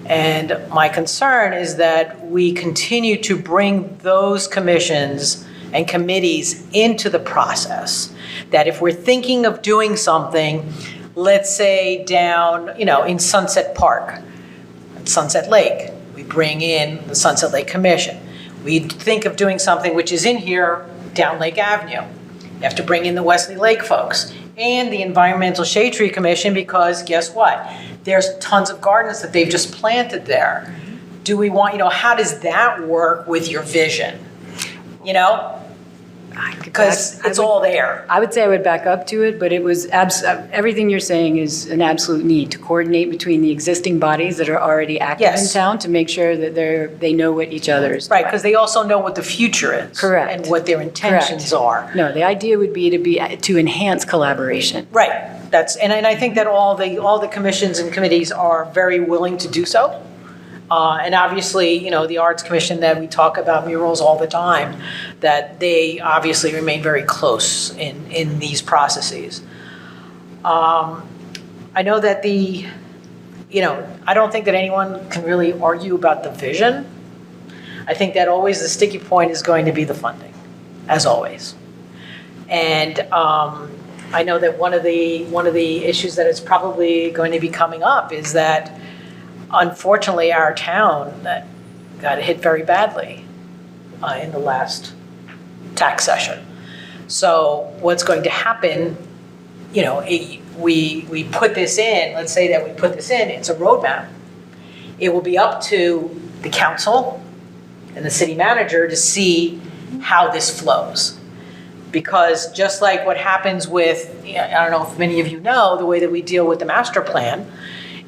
And my concern is that we continue to bring those commissions and committees into the process. That if we're thinking of doing something, let's say down, in Sunset Park, Sunset Lake, we bring in the Sunset Lake Commission. We think of doing something which is in here down Lake Avenue. You have to bring in the Wesley Lake folks and the Environmental Shade Tree Commission, because guess what? There's tons of gardens that they've just planted there. Do we want, how does that work with your vision? Because it's all there. I would say I would back up to it, but it was everything you're saying is an absolute need to coordinate between the existing bodies that are already active in Yes. town to make sure that they know what each other is doing. Right, because they also know what the future is. Correct. And what their intentions are. No, the idea would be to enhance collaboration. Right, and I think that all the commissions and committees are very willing to do so. And obviously, the Arts Commission that we talk about murals all the time, that they obviously remain very close in these processes. I know that I don't think that anyone can really argue about the vision. I think that always the sticky point is going to be the funding, as always. And I know that one of the issues that is probably going to be coming up is that unfortunately, our town got hit very badly in the last tax session. So what's going to happen, we put this in, let's say that we put this in, it's a roadmap. It will be up to the council and the city manager to see how this flows. Because just like what happens with, I don't know if many of you know, the way that we deal with the master plan,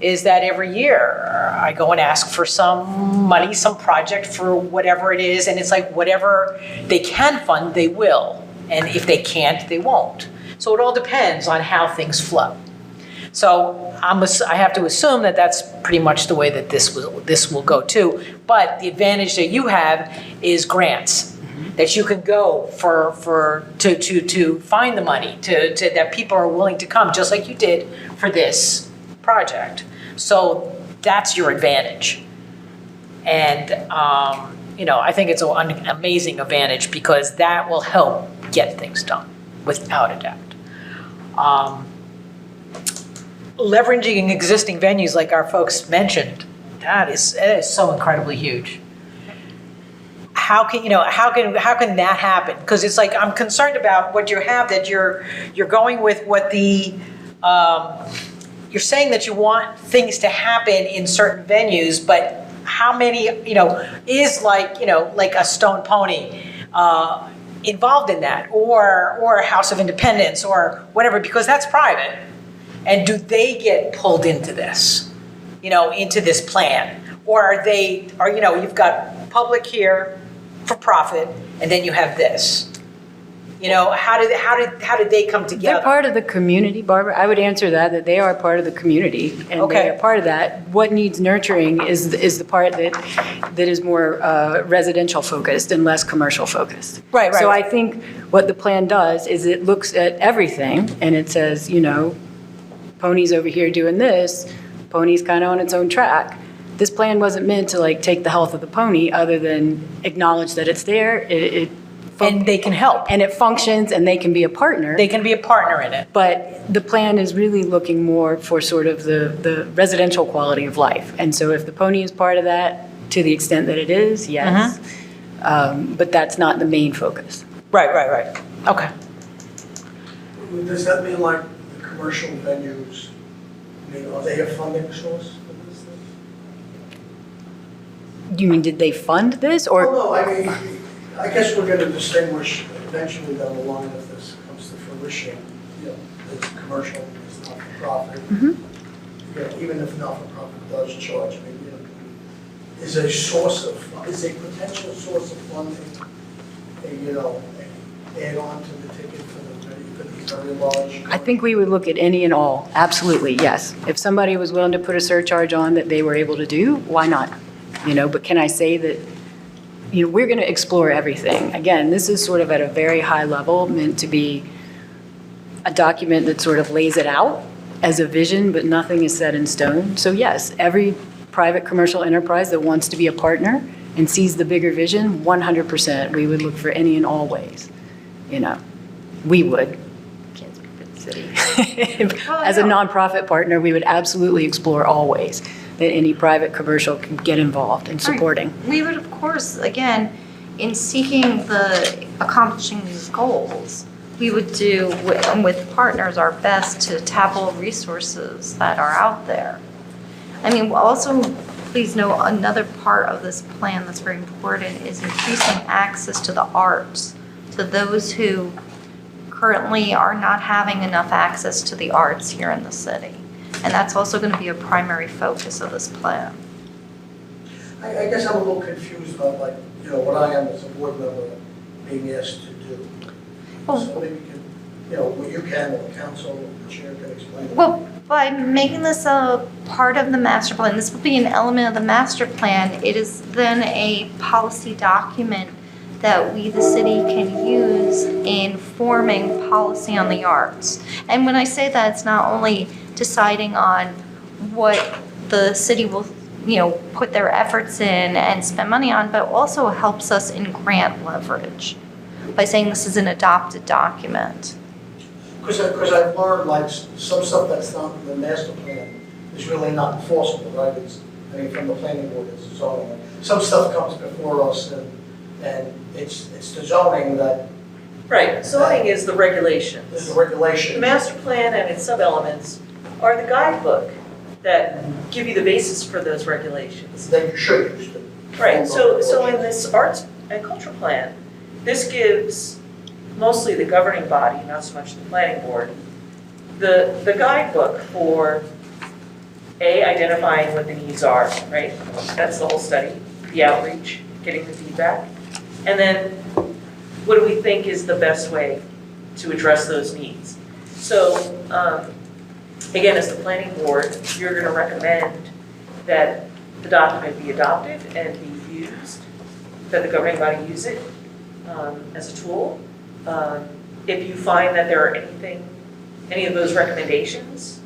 is that every year I go and ask for some money, some project for whatever it is, and it's like whatever they can fund, they will. And if they can't, they won't. So it all depends on how things flow. So I have to assume that that's pretty much the way that this will go too. But the advantage that you have is grants. That you can go to find the money, that people are willing to come, just like you did for this project. So that's your advantage. And, I think it's an amazing advantage because that will help get things done, without a doubt. Leveraging existing venues like our folks mentioned, that is so incredibly huge. How can that happen? Because it's like, I'm concerned about what you have, that you're going with what you're saying that you want things to happen in certain venues, but how many, is like a Stone Pony, involved in that, or a House of Independence, or whatever, because that's private. And do they get pulled into this, into this plan? Or are they, you've got public here for profit, and then you have this? How did they come together? They're part of the community, Barbara. I would answer that they are part of the community, and Okay. they are part of that. What needs nurturing is the part that is more residential focused and less commercial focused. Right. So I think what the plan does is it looks at everything, and it says, Pony's over here doing this, Pony's kind of on its own track. This plan wasn't meant to take the health of the pony, other than acknowledge that it's there, And they can help. and it functions, and they can be a partner. They can be a partner in it. But the plan is really looking more for sort of the residential quality of life. And so if the pony is part of that, to the extent that it is, yes. But that's not the main focus. Right. Okay. Does that mean like the commercial venues, are they a funding source for this thing? You mean, did they fund this, or? Well, no, I guess we're going to distinguish eventually down the line if this comes to fruition, it's commercial, it's not-for-profit. Even if not-for-profit does charge, is a potential source of funding, add on to the ticket for the very large? I think we would look at any and all, absolutely, yes. If somebody was willing to put a surcharge on that they were able to do, why not? But can I say that, we're going to explore everything. Again, this is sort of at a very high level, meant to be a document that sort of lays it out as a vision, but nothing is set in stone. So yes, every private commercial enterprise that wants to be a partner and sees the bigger vision, 100%, we would look for any and all ways. We would. Can't speak for the city. As a nonprofit partner, we would absolutely explore all ways that any private commercial can get involved in supporting. We would, of course, again, in seeking accomplishing these goals, we would do with partners our best to tap all resources that are out there. Also, please know, another part of this plan that's very important is increasing access to the arts, to those who currently are not having enough access to the arts here in the city. And that's also going to be a primary focus of this plan. I guess I'm a little confused about what I am as a board member being asked to do. So maybe you can, what you can, or the council, or the chair can explain. Well, by making this a part of the master plan, this will be an element of the master plan. It is then a policy document that we, the city, can use in forming policy on the arts. And when I say that, it's not only deciding on what the city will, put their efforts in and spend money on, but also helps us in grant leverage by saying this is an adopted document. Because I've learned some stuff that's not in the master plan is really not enforceable, right? From the planning board, it's zoning. Some stuff comes before us and it's the zoning that. Right, zoning is the regulations. Is the regulation. The master plan and its sub-elements are the guidebook that give you the basis for those regulations. That you should use to. Right, so in this arts and culture plan, this gives mostly the governing body, not so much the planning board, the guidebook for identifying what the needs are, right? That's the whole study, the outreach, getting the feedback. And then what do we think is the best way to address those needs? So again, as the planning board, you're going to recommend that the document be adopted and be used, that the governing body use it as a tool. If you find that there are any of those recommendations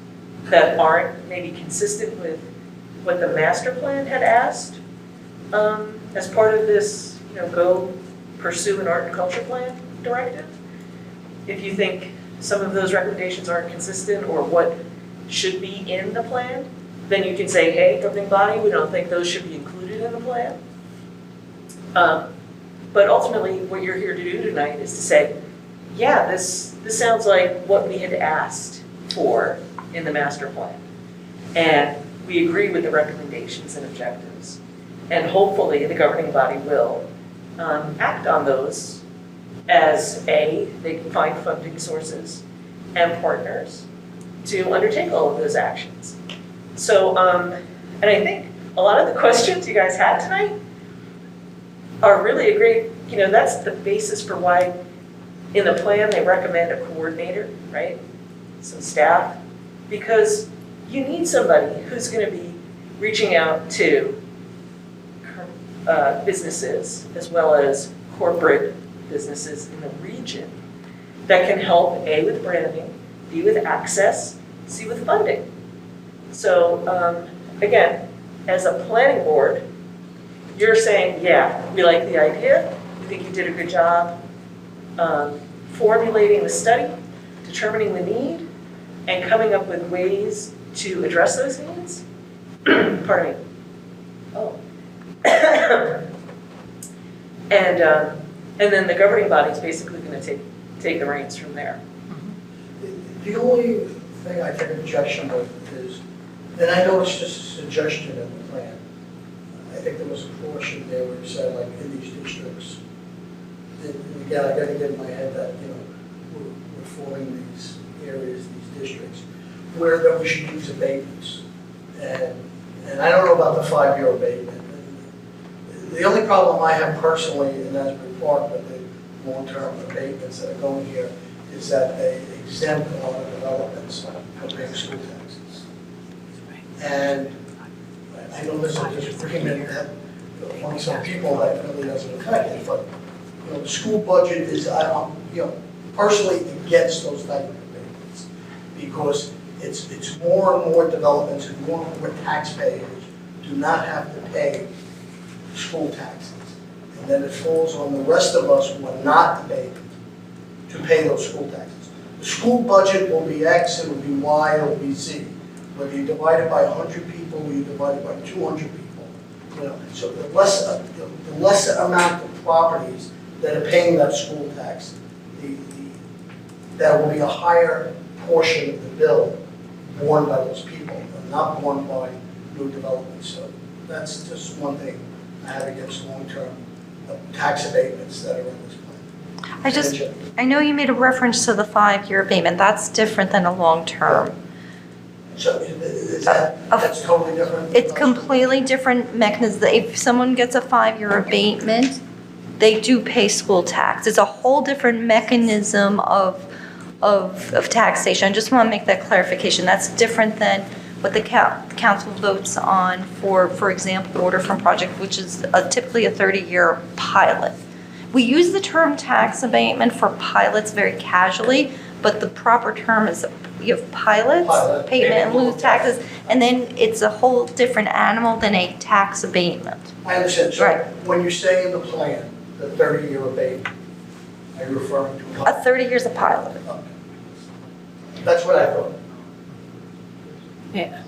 that aren't maybe consistent with what the master plan had asked as part of this, go pursue an art and culture plan directive. If you think some of those recommendations aren't consistent or what should be in the plan, then you can say, hey, governing body, we don't think those should be included in the plan. But ultimately, what you're here to do tonight is to say, yeah, this sounds like what we had asked for in the master plan. And we agree with the recommendations and objectives. And hopefully the governing body will act on those as they can find funding sources and partners to undertake all of those actions. So, and I think a lot of the questions you guys had tonight are really a great, that's the basis for why in the plan they recommend a coordinator, right? Some staff, because you need somebody who's going to be reaching out to businesses as well as corporate businesses in the region that can help A, with branding, B, with access, C, with funding. So again, as a planning board, you're saying, yeah, we like the idea, we think you did a good job formulating the study, determining the need, and coming up with ways to address those needs. Pardon me. Oh. And then the governing body is basically going to take the reins from there. The only thing I take objection with is, and I know it's just a suggestion in the plan, I think there was a portion there where it said, like, in these districts, and again, I gotta get in my head that, we're forming these areas, these districts, where that we should use abatements. And I don't know about the 5-year abatement. The only problem I have personally in Asbury Park with the long-term abatements that are going here is that they exempt a lot of developments from paying school taxes. And I know there's a disagreement among some people that really doesn't affect it, but the school budget is, I'm personally against those type of abatements because it's more and more developments and more taxpayers do not have to pay school taxes. And then it falls on the rest of us who are not abated to pay those school taxes. The school budget will be X, it will be Y, it will be Z. Whether you divide it by 100 people or you divide it by 200 people. So the less amount of properties that are paying that school tax, that will be a higher portion of the bill borne by those people, and not borne by new development. So that's just one thing I have against long-term tax abatements that are in this plan. I know you made a reference to the 5-year abatement. That's different than a long-term. So is that's totally different? It's completely different mechanism. If someone gets a 5-year abatement, they do pay school tax. It's a whole different mechanism of taxation. I just want to make that clarification. That's different than what the council votes on for example, waterfront project, which is typically a 30-year pilot. We use the term tax abatement for pilots very casually, but the proper term is you have pilots, payment in lieu of taxes, and then it's a whole different animal than a tax abatement. I understand. So Right. when you say in the plan, the 30-year abatement, are you referring to? A 30 years a pilot. Okay. That's what I thought. Yeah.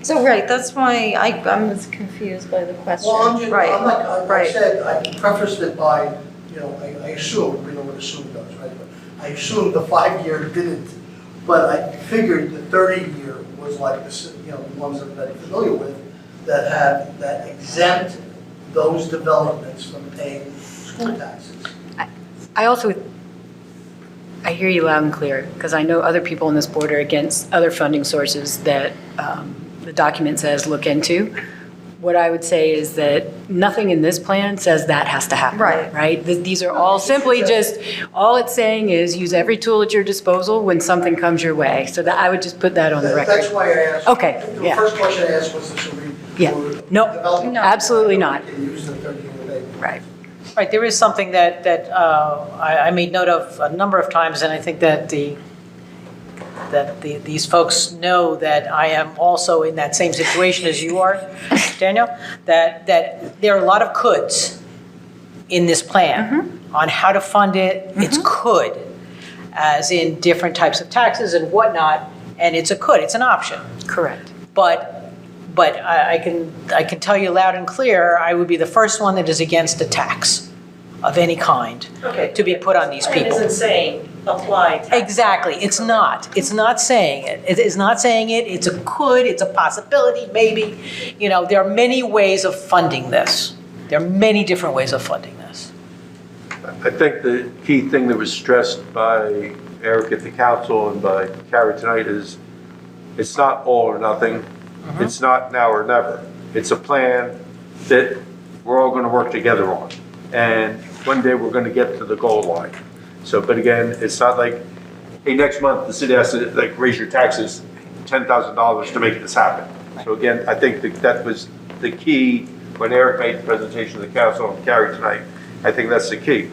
So, right, that's why I was confused by the question. Well, I'm just, Right, I'm not, I right. said, I prefaced it by, I assumed, we know what assume does, right? But I assumed the 5-year didn't, but I figured the 30-year was like the ones that I'm familiar with that exempt those developments from paying school taxes. I hear you loud and clear, because I know other people on this board are against other funding sources that the document says look into. What I would say is that nothing in this plan says that has to happen. Right. These are all simply just, all it's saying is use every tool at your disposal when something comes your way. So that I would just put that on the record. That's why I asked. Okay, The yeah. first question I asked was this would be Yeah. for No, development. absolutely not. And use the 30-year abatement. Right. Right, there is something that I made note of a number of times, and I think that these folks know that I am also in that same situation as you are, Daniel, that there are a lot of coulds in this plan on how to fund it. It's could, as in different types of taxes and whatnot, and it's a could, it's an option. Correct. But I can tell you loud and clear, I would be the first one that is against a tax of any kind to be put on these people. It isn't saying apply tax. Exactly, it's not. It's not saying it. It is not saying it. It's a could, it's a possibility, maybe. There are many ways of funding this. There are many different ways of funding this. I think the key thing that was stressed by Eric at the council and by Carrie tonight is it's not all or nothing. It's not now or never. It's a plan that we're all going to work together on. And one day we're going to get to the goal line. So, but again, it's not like, hey, next month the city has to like raise your taxes $10,000 to make this happen. So again, I think that was the key when Eric made the presentation to the council and Carrie tonight. I think that's the key.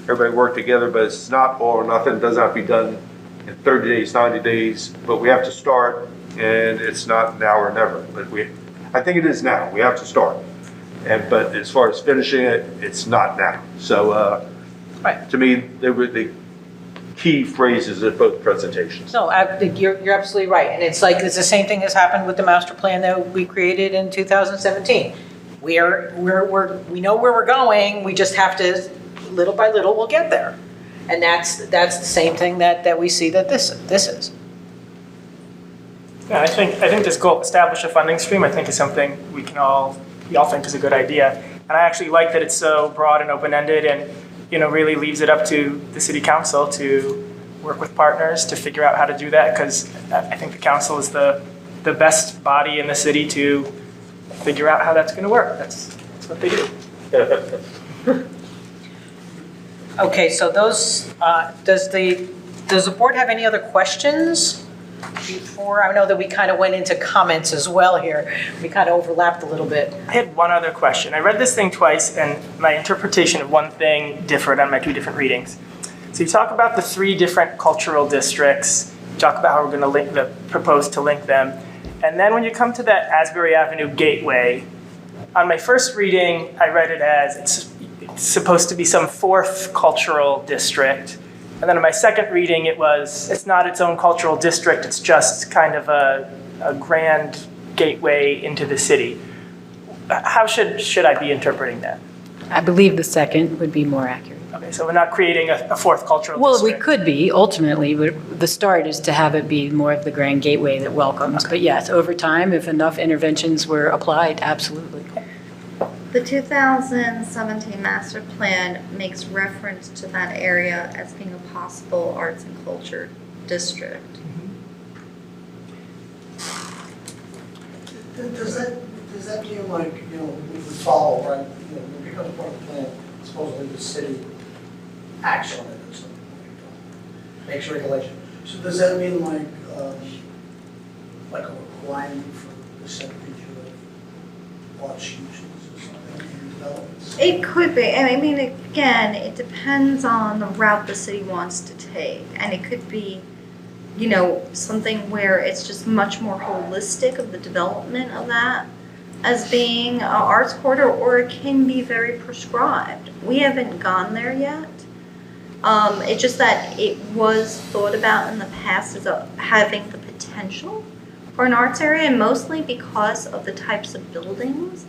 Everybody work together, but it's not all or nothing. It doesn't have to be done in 30 days, 90 days, but we have to start, and it's not now or never. But I think it is now. We have to start. But as far as finishing it, it's not now. So Right. to me, they were the key phrases of both presentations. No, you're absolutely right. And it's like, it's the same thing has happened with the master plan that we created in 2017. We know where we're going, we just have to, little by little, we'll get there. And that's the same thing that we see that this is. Yeah, I think this goal, establish a funding stream, I think is something we all think is a good idea. And I actually like that it's so broad and open-ended and, really leaves it up to the city council to work with partners to figure out how to do that, because I think the council is the best body in the city to figure out how that's going to work. That's what they do. Okay, so those, does the board have any other questions before? I know that we kind of went into comments as well here. We kind of overlapped a little bit. I had one other question. I read this thing twice, and my interpretation of one thing differed on my two different readings. So you talk about the 3 different cultural districts, you talk about how we're going to propose to link them, and then when you come to that Asbury Avenue gateway, on my first reading, I read it as it's supposed to be some 4th cultural district. And then in my second reading, it's not its own cultural district, it's just kind of a grand gateway into the city. How should I be interpreting that? I believe the second would be more accurate. Okay, so we're not creating a 4th cultural Well, we district. could be, ultimately, but the start is to have it be more of the grand gateway that welcomes. But yes, over time, if enough interventions were applied, absolutely. The 2017 master plan makes reference to that area as being a possible arts and culture district. Does that mean like, we would follow, right, when it becomes part of the plan, supposedly the city acts on it at some point, makes regulation. So does that mean like a requirement for the percentage of arts uses or something in developments? It could be, and I mean, again, it depends on the route the city wants to take, and it could be, something where it's just much more holistic of the development of that as being an arts corridor, or it can be very prescribed. We haven't gone there yet. It's just that it was thought about in the past as having the potential for an arts area, and mostly because of the types of buildings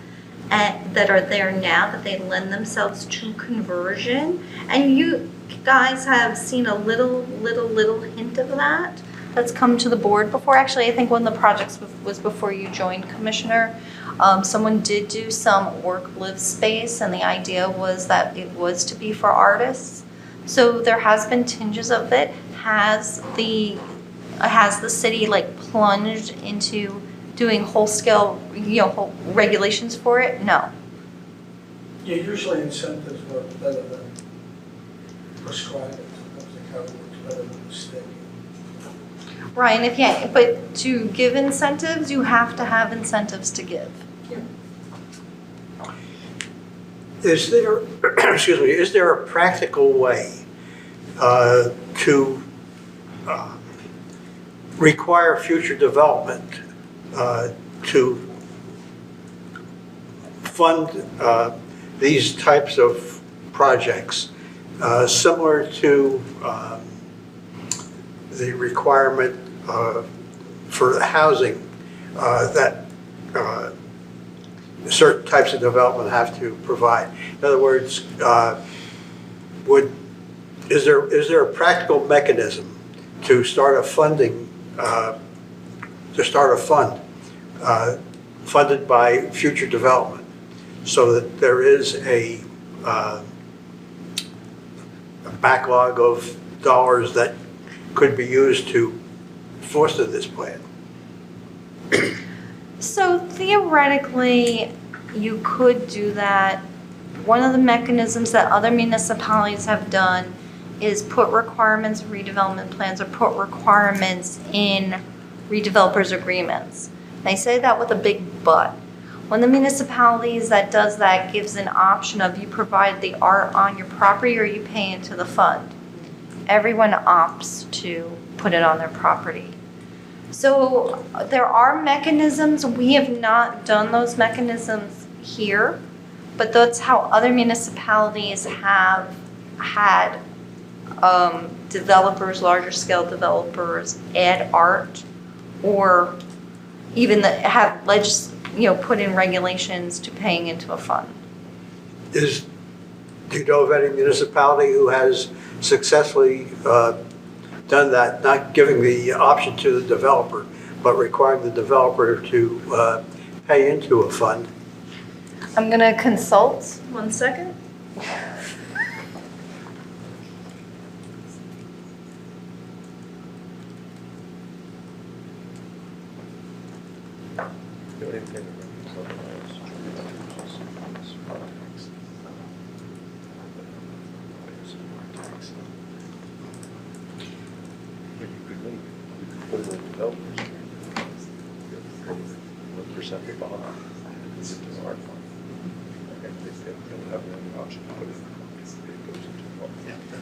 that are there now, that they lend themselves to conversion. And you guys have seen a little hint of that that's come to the board before. Actually, I think when the project was before you joined, Commissioner, someone did do some work-live space, and the idea was that it was to be for artists. So there has been tinges of it. Has the city plunged into doing whole-scale, whole regulations for it? No. Yeah, usually incentives work better than prescribing. Sometimes they kind of work better than the state. Right, and but to give incentives, you have to have incentives to give. Is there, is there a practical way to require future development to fund these types of projects, similar to the requirement for housing that certain types of development have to provide? In other words, is there a practical mechanism to start a fund funded by future development, so that there is a a backlog of dollars that could be used to foster this plan. So theoretically, you could do that. One of the mechanisms that other municipalities have done is put requirements in redevelopment plans or put requirements in redevelopers agreements. They say that with a big but. One of the municipalities that does that gives an option of you provide the art on your property or you pay into the fund. Everyone opts to put it on their property. So there are mechanisms. We have not done those mechanisms here, but that's how other municipalities have had developers, larger scale developers add art or even have put in regulations to paying into a fund. Do you know of any municipality who has successfully done that, not giving the option to the developer, but requiring the developer to pay into a fund? I'm going to consult. 1 second.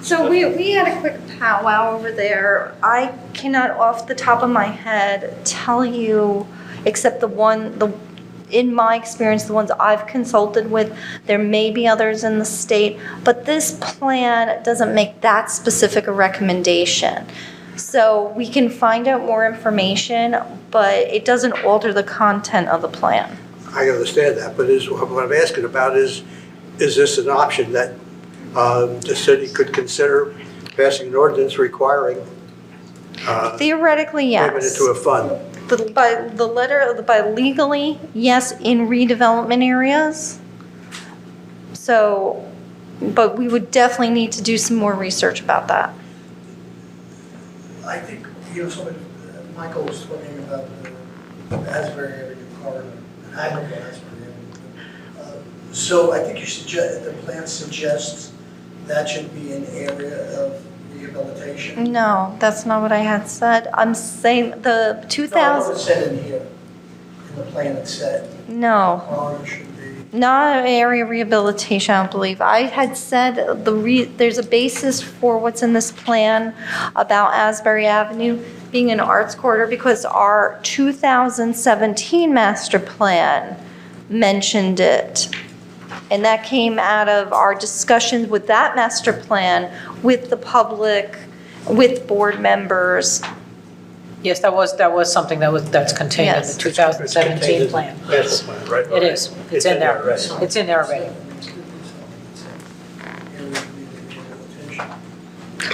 So we had a quick powwow over there. I cannot off the top of my head tell you, except in my experience, the ones I've consulted with, there may be others in the state, but this plan doesn't make that specific a recommendation. So we can find out more information, but it doesn't alter the content of the plan. I understand that, but what I'm asking about is this an option that the city could consider passing an ordinance requiring Theoretically, payment yes. into a fund? By legally, yes, in redevelopment areas. So, but we would definitely need to do some more research about that. I think, Michael was talking about the Asbury area corridor, and I know the Asbury area. So I think the plan suggests that should be an area of rehabilitation. No, that's not what I had said. I'm saying the No, 2000, it said in here, in the plan it said, no, corridor should be. not an area rehabilitation, I don't believe. I had said there's a basis for what's in this plan about Asbury Avenue being an arts corridor because our 2017 master plan mentioned it. And that came out of our discussions with that master plan with the public, with board members. Yes, that was something that's contained in the Yes. 2017 plan. Yes, Right? it is. It's in there. It's in there already.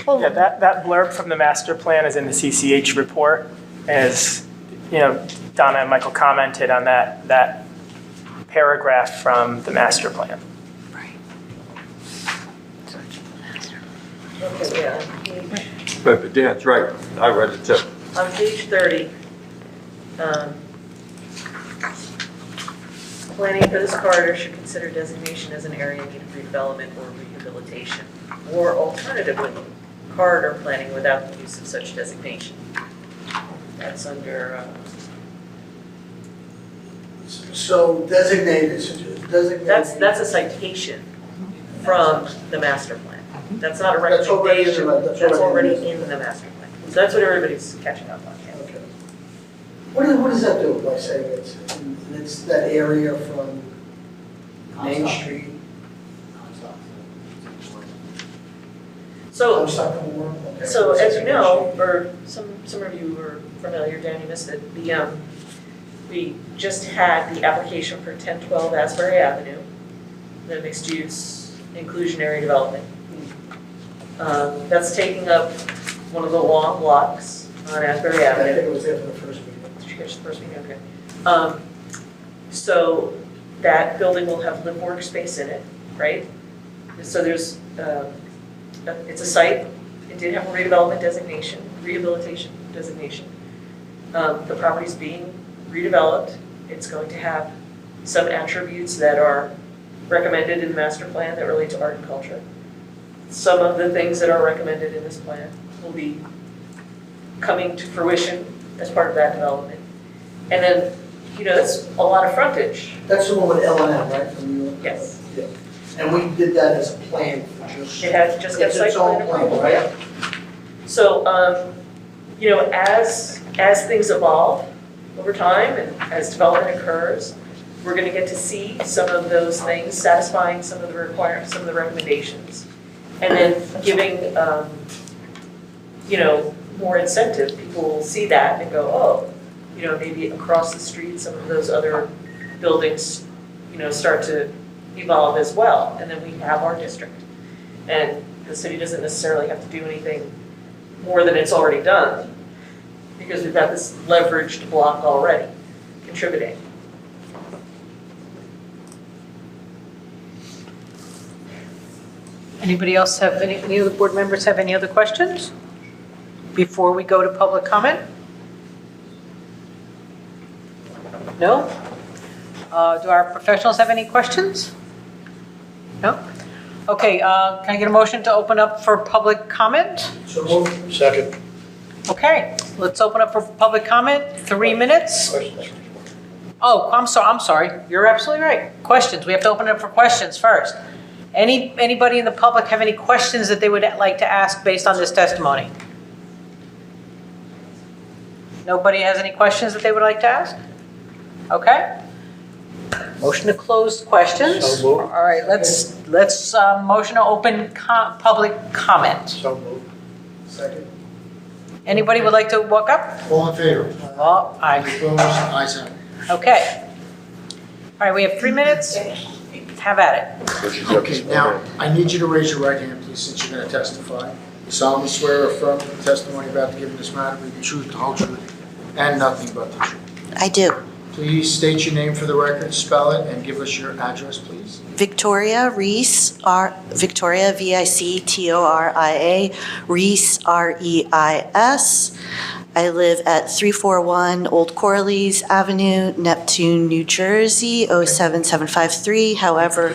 Yeah, that blurb from the master plan is in the CCH report. As, Donna and Michael commented on that paragraph from the master plan. Okay, yeah, But Dan's right, I read it too. on page 30, planning for this corridor should consider designation as an area in need of redevelopment or rehabilitation, or alternatively, corridor planning without the use of such designation. That's under, So designated. that's a citation from the master plan. That's not a That's already in the- recommendation, that's that's already already in the master plan. So that's what everybody's catching up on, yeah. Okay. What does that do by saying it's that area from Main Street? So, Comstock-Moore? Okay. So as you know, or some of you are familiar, Danny missed it, we just had the application for 1012 Asbury Avenue, the mixed-use inclusionary development. That's taking up one of the long blocks on Asbury I Avenue. think it was there for the first meeting. Did you catch the first meeting? Okay. So that building will have live workspace in it, right? So there's it's a site, it did have a redevelopment designation, rehabilitation designation. The property's being redeveloped, it's going to have some attributes that are recommended in the master plan that relate to art and culture. Some of the things that are recommended in this plan will be coming to fruition as part of that development. And then, that's a lot of frontage. That's the one with L&M, right, from New York? Yes. Yeah. And we did that as a plan for just. It has just got It's site its own plan plan, approval, right? yeah. So, as things evolve over time and as development occurs, we're gonna get to see some of those things, satisfying some of the recommendations. And then giving, more incentive, people will see that and go, oh, maybe across the street, some of those other buildings, start to evolve as well. And then we have our district. And the city doesn't necessarily have to do anything more than it's already done, because we've got this leveraged block already contributing. Anybody else have, any of the board members have any other questions before we go to public comment? No? Do our professionals have any questions? No? Okay, can I get a motion to open up for public comment? So moved. Second. Okay, let's open up for public comment, 3 minutes. Oh, I'm sorry, you're absolutely right. Questions, we have to open it up for questions first. Anybody in the public have any questions that they would like to ask based on this testimony? Nobody has any questions that they would like to ask? Okay. Motion to close questions. So moved. All right, let's motion to open public comment. So moved. Second. Anybody would like to walk up? All in favor? Well, Opposed? Ayes have it. okay. All right, we have 3 minutes. Have at it. Okay, now, I need you to raise your right hand, please, since you're going to testify. You solemnly swear or affirm that the testimony about to give in this matter will be the truth, the whole truth, and nothing but the truth. I do. Please state your name for the record, spell it, and give us your address, please. Victoria Reese, Victoria, Victoria, Reese, Reis. I live at 341 Old Corliss Avenue, Neptune, New Jersey, 07753. However,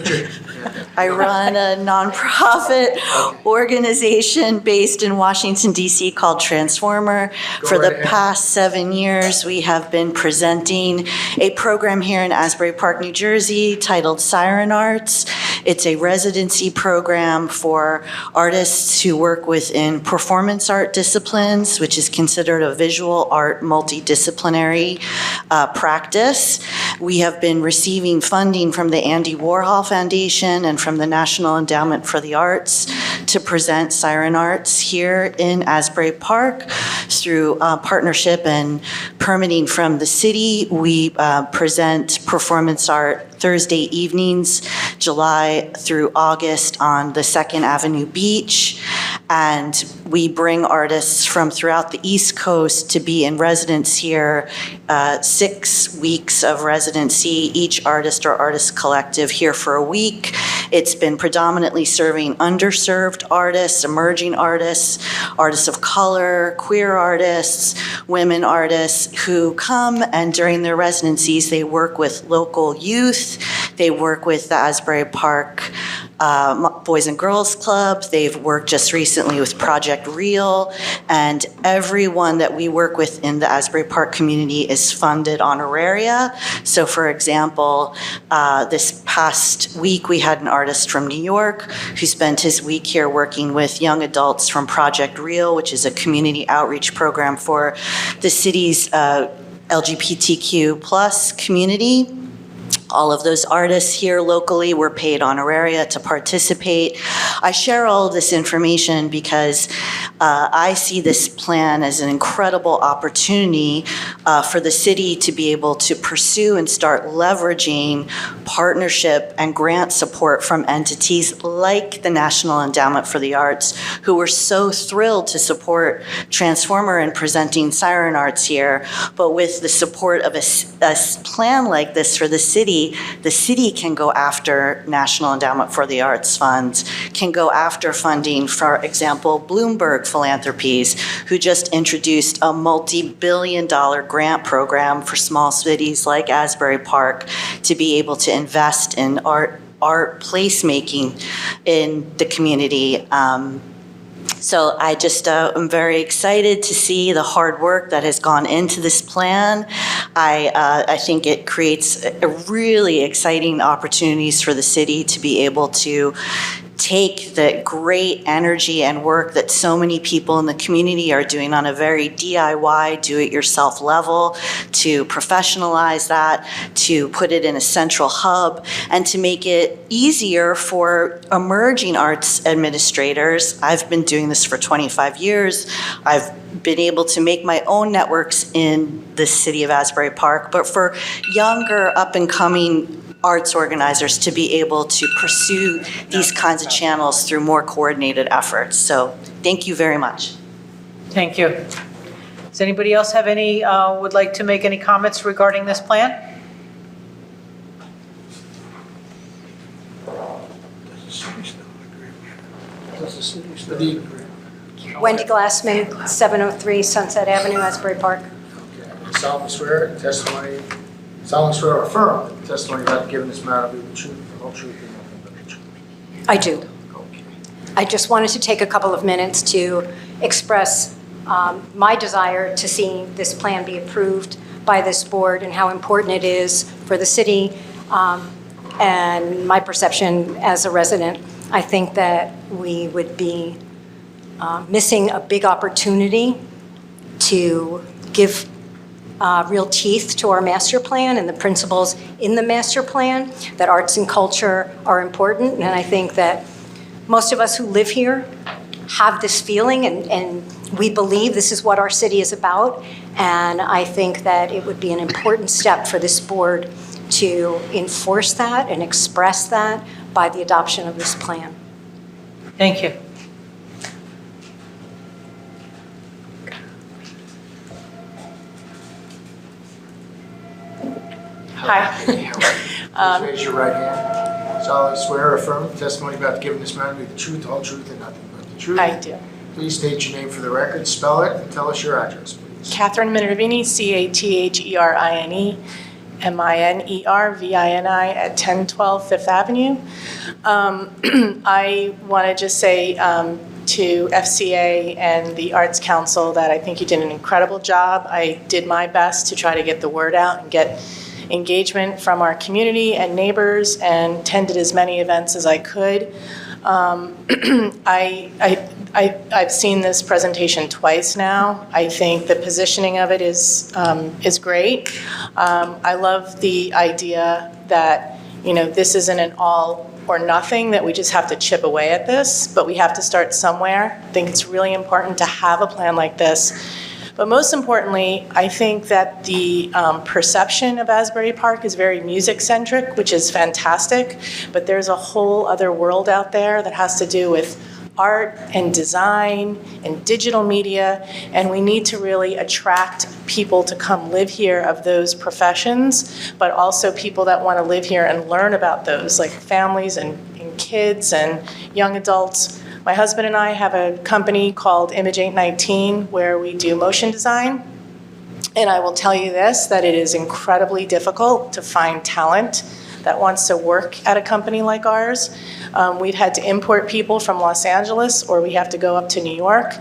I run a nonprofit organization based in Washington, D.C. called Transformer. For the past 7 years, we have been presenting a program here in Asbury Park, New Jersey, titled Siren Arts. It's a residency program for artists who work within performance art disciplines, which is considered a visual art multidisciplinary practice. We have been receiving funding from the Andy Warhol Foundation and from the National Endowment for the Arts to present Siren Arts here in Asbury Park. Through partnership and permitting from the city, we present performance art Thursday evenings, July through August on the 2nd Avenue Beach. And we bring artists from throughout the East Coast to be in residence here, 6 weeks of residency, each artist or artist collective here for a week. It's been predominantly serving underserved artists, emerging artists, artists of color, queer artists, women artists who come, and during their residencies, they work with local youth. They work with the Asbury Park Boys and Girls Club. They've worked just recently with Project Real, and everyone that we work with in the Asbury Park community is funded honoraria. So for example, this past week we had an artist from New York who spent his week here working with young adults from Project Real, which is a community outreach program for the city's LGBTQ plus community. All of those artists here locally were paid honoraria to participate. I share all of this information because I see this plan as an incredible opportunity for the city to be able to pursue and start leveraging partnership and grant support from entities like the National Endowment for the Arts, who were so thrilled to support Transformer in presenting Siren Arts here. But with the support of a plan like this for the city, the city can go after National Endowment for the Arts funds, can go after funding, for example, Bloomberg Philanthropies, who just introduced a multi-billion-dollar grant program for small cities like Asbury Park to be able to invest in art placemaking in the community. So I just am very excited to see the hard work that has gone into this plan. I think it creates a really exciting opportunities for the city to be able to take the great energy and work that so many people in the community are doing on a very DIY, do-it-yourself level, to professionalize that, to put it in a central hub, and to make it easier for emerging arts administrators. I've been doing this for 25 years. I've been able to make my own networks in the city of Asbury Park, but for younger up-and-coming arts organizers to be able to pursue these kinds of channels through more coordinated efforts. So thank you very much. Thank you. Does anybody else have any, would like to make any comments regarding this plan? Wendy Glassman, 703 Sunset Avenue, Asbury Park. Okay. Solemnly swear or affirm that the testimony you have given this matter will be the truth, the whole truth, and nothing but the truth. I do. Okay. I just wanted to take a couple of minutes to express my desire to see this plan be approved by this board and how important it is for the city and my perception as a resident. I think that we would be missing a big opportunity to give real teeth to our master plan and the principles in the master plan, that arts and culture are important. And I think that most of us who live here have this feeling and we believe this is what our city is about. And I think that it would be an important step for this board to enforce that and express that by the adoption of this plan. Thank you. Hi. Please raise your right hand. Solemnly swear or affirm the testimony about giving this matter will be the truth, the whole truth, and nothing but the truth. I do. Please state your name for the record, spell it, and tell us your address, please. Catherine Minervini, CATHERINE, MINERVINI at 1012 Fifth Avenue. I want to just say to FCA and the Arts Council that I think you did an incredible job. I did my best to try to get the word out and get engagement from our community and neighbors and attended as many events as I could. I've seen this presentation twice now. I think the positioning of it is great. I love the idea that, you know, this isn't an all or nothing, that we just have to chip away at this, but we have to start somewhere. I think it's really important to have a plan like this. But most importantly, I think that the perception of Asbury Park is very music-centric, which is fantastic, but there's a whole other world out there that has to do with art and design and digital media, and we need to really attract people to come live here of those professions, but also people that want to live here and learn about those, like families and kids and young adults. My husband and I have a company called Image 819 where we do motion design. And I will tell you this, that it is incredibly difficult to find talent that wants to work at a company like ours. We've had to import people from Los Angeles, or we have to go up to New York.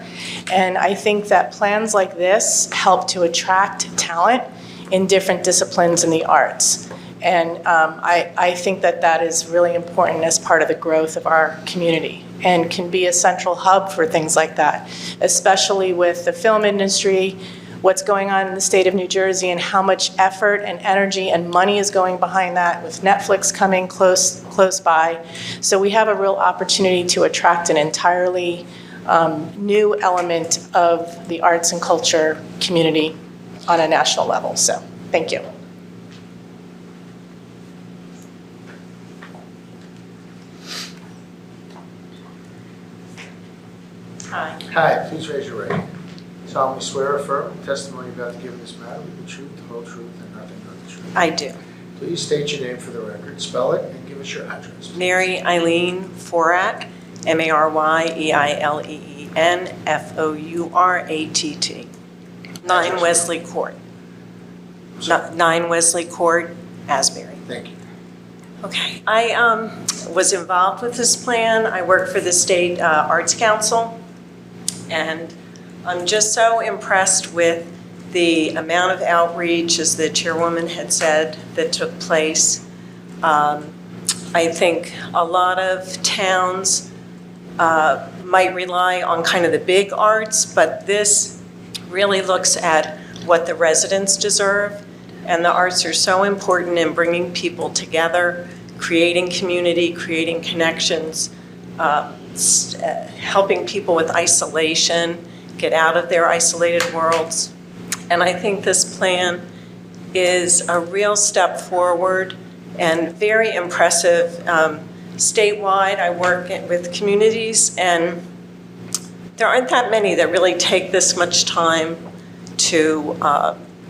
And I think that plans like this help to attract talent in different disciplines in the arts. And I think that that is really important as part of the growth of our community and can be a central hub for things like that, especially with the film industry, what's going on in the state of New Jersey and how much effort and energy and money is going behind that with Netflix coming close by. So we have a real opportunity to attract an entirely new element of the arts and culture community on a national level. So thank you. Hi. Hi, please raise your right hand. Solemnly swear or affirm the testimony about to give in this matter will be the truth, the whole truth, and nothing but the truth. I do. Please state your name for the record, spell it, and give us your address. Mary Eileen Fouratt, Maryeeileen Fourat, 9 Wesley Court. 9 Wesley Court, Asbury. Thank you. Okay, I was involved with this plan. I work for the State Arts Council, and I'm just so impressed with the amount of outreach, as the chairwoman had said, that took place. I think a lot of towns might rely on kind of the big arts, but this really looks at what the residents deserve. And the arts are so important in bringing people together, creating community, creating connections, helping people with isolation, get out of their isolated worlds. And I think this plan is a real step forward and very impressive. Statewide, I work with communities, and there aren't that many that really take this much time to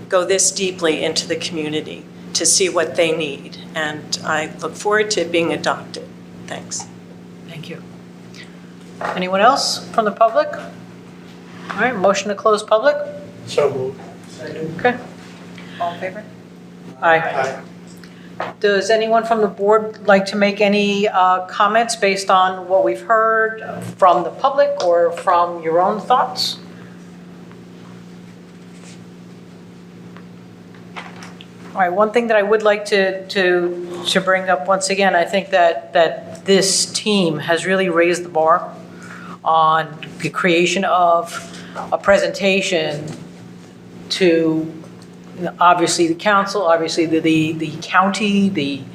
go this deeply into the community to see what they need. And I look forward to it being adopted. Thanks. Thank you. Anyone else from the public? All right, motion to close public? So moved. Okay. All in favor? Aye. Does anyone from the board like to make any comments based on what we've heard from the public or from your own thoughts? All right, one thing that I would like to bring up once again, I think that this team has really raised the bar on the creation of a presentation to obviously the council, obviously the county,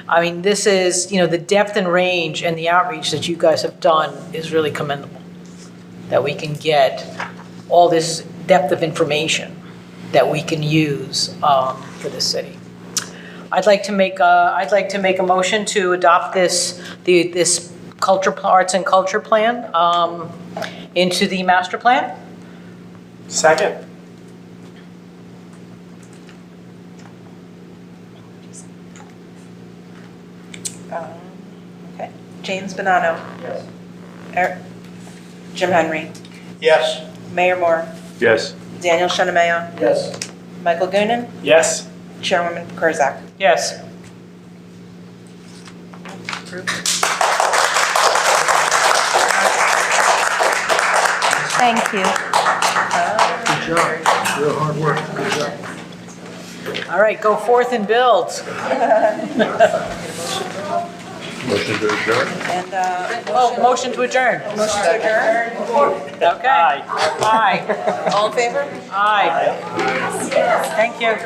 I mean, this is, the depth and range and the outreach that you guys have done is really commendable. That we can get all this depth of information that we can use for the city. I'd like to make a motion to adopt this arts and culture plan into the master plan. Second. Okay. James Bonanno. Yes. Jim Henry. Yes. Mayor Moore. Yes. Daniel Shinameo. Yes. Michael Goonan. Yes. Chairwoman Kurzak. Yes. Thank you. Good job. Real hard work. Good job. All right, go forth and build. Motion to adjourn? And Motion to adjourn. motion to adjourn. Okay. Aye. All in favor? Aye. Thank you.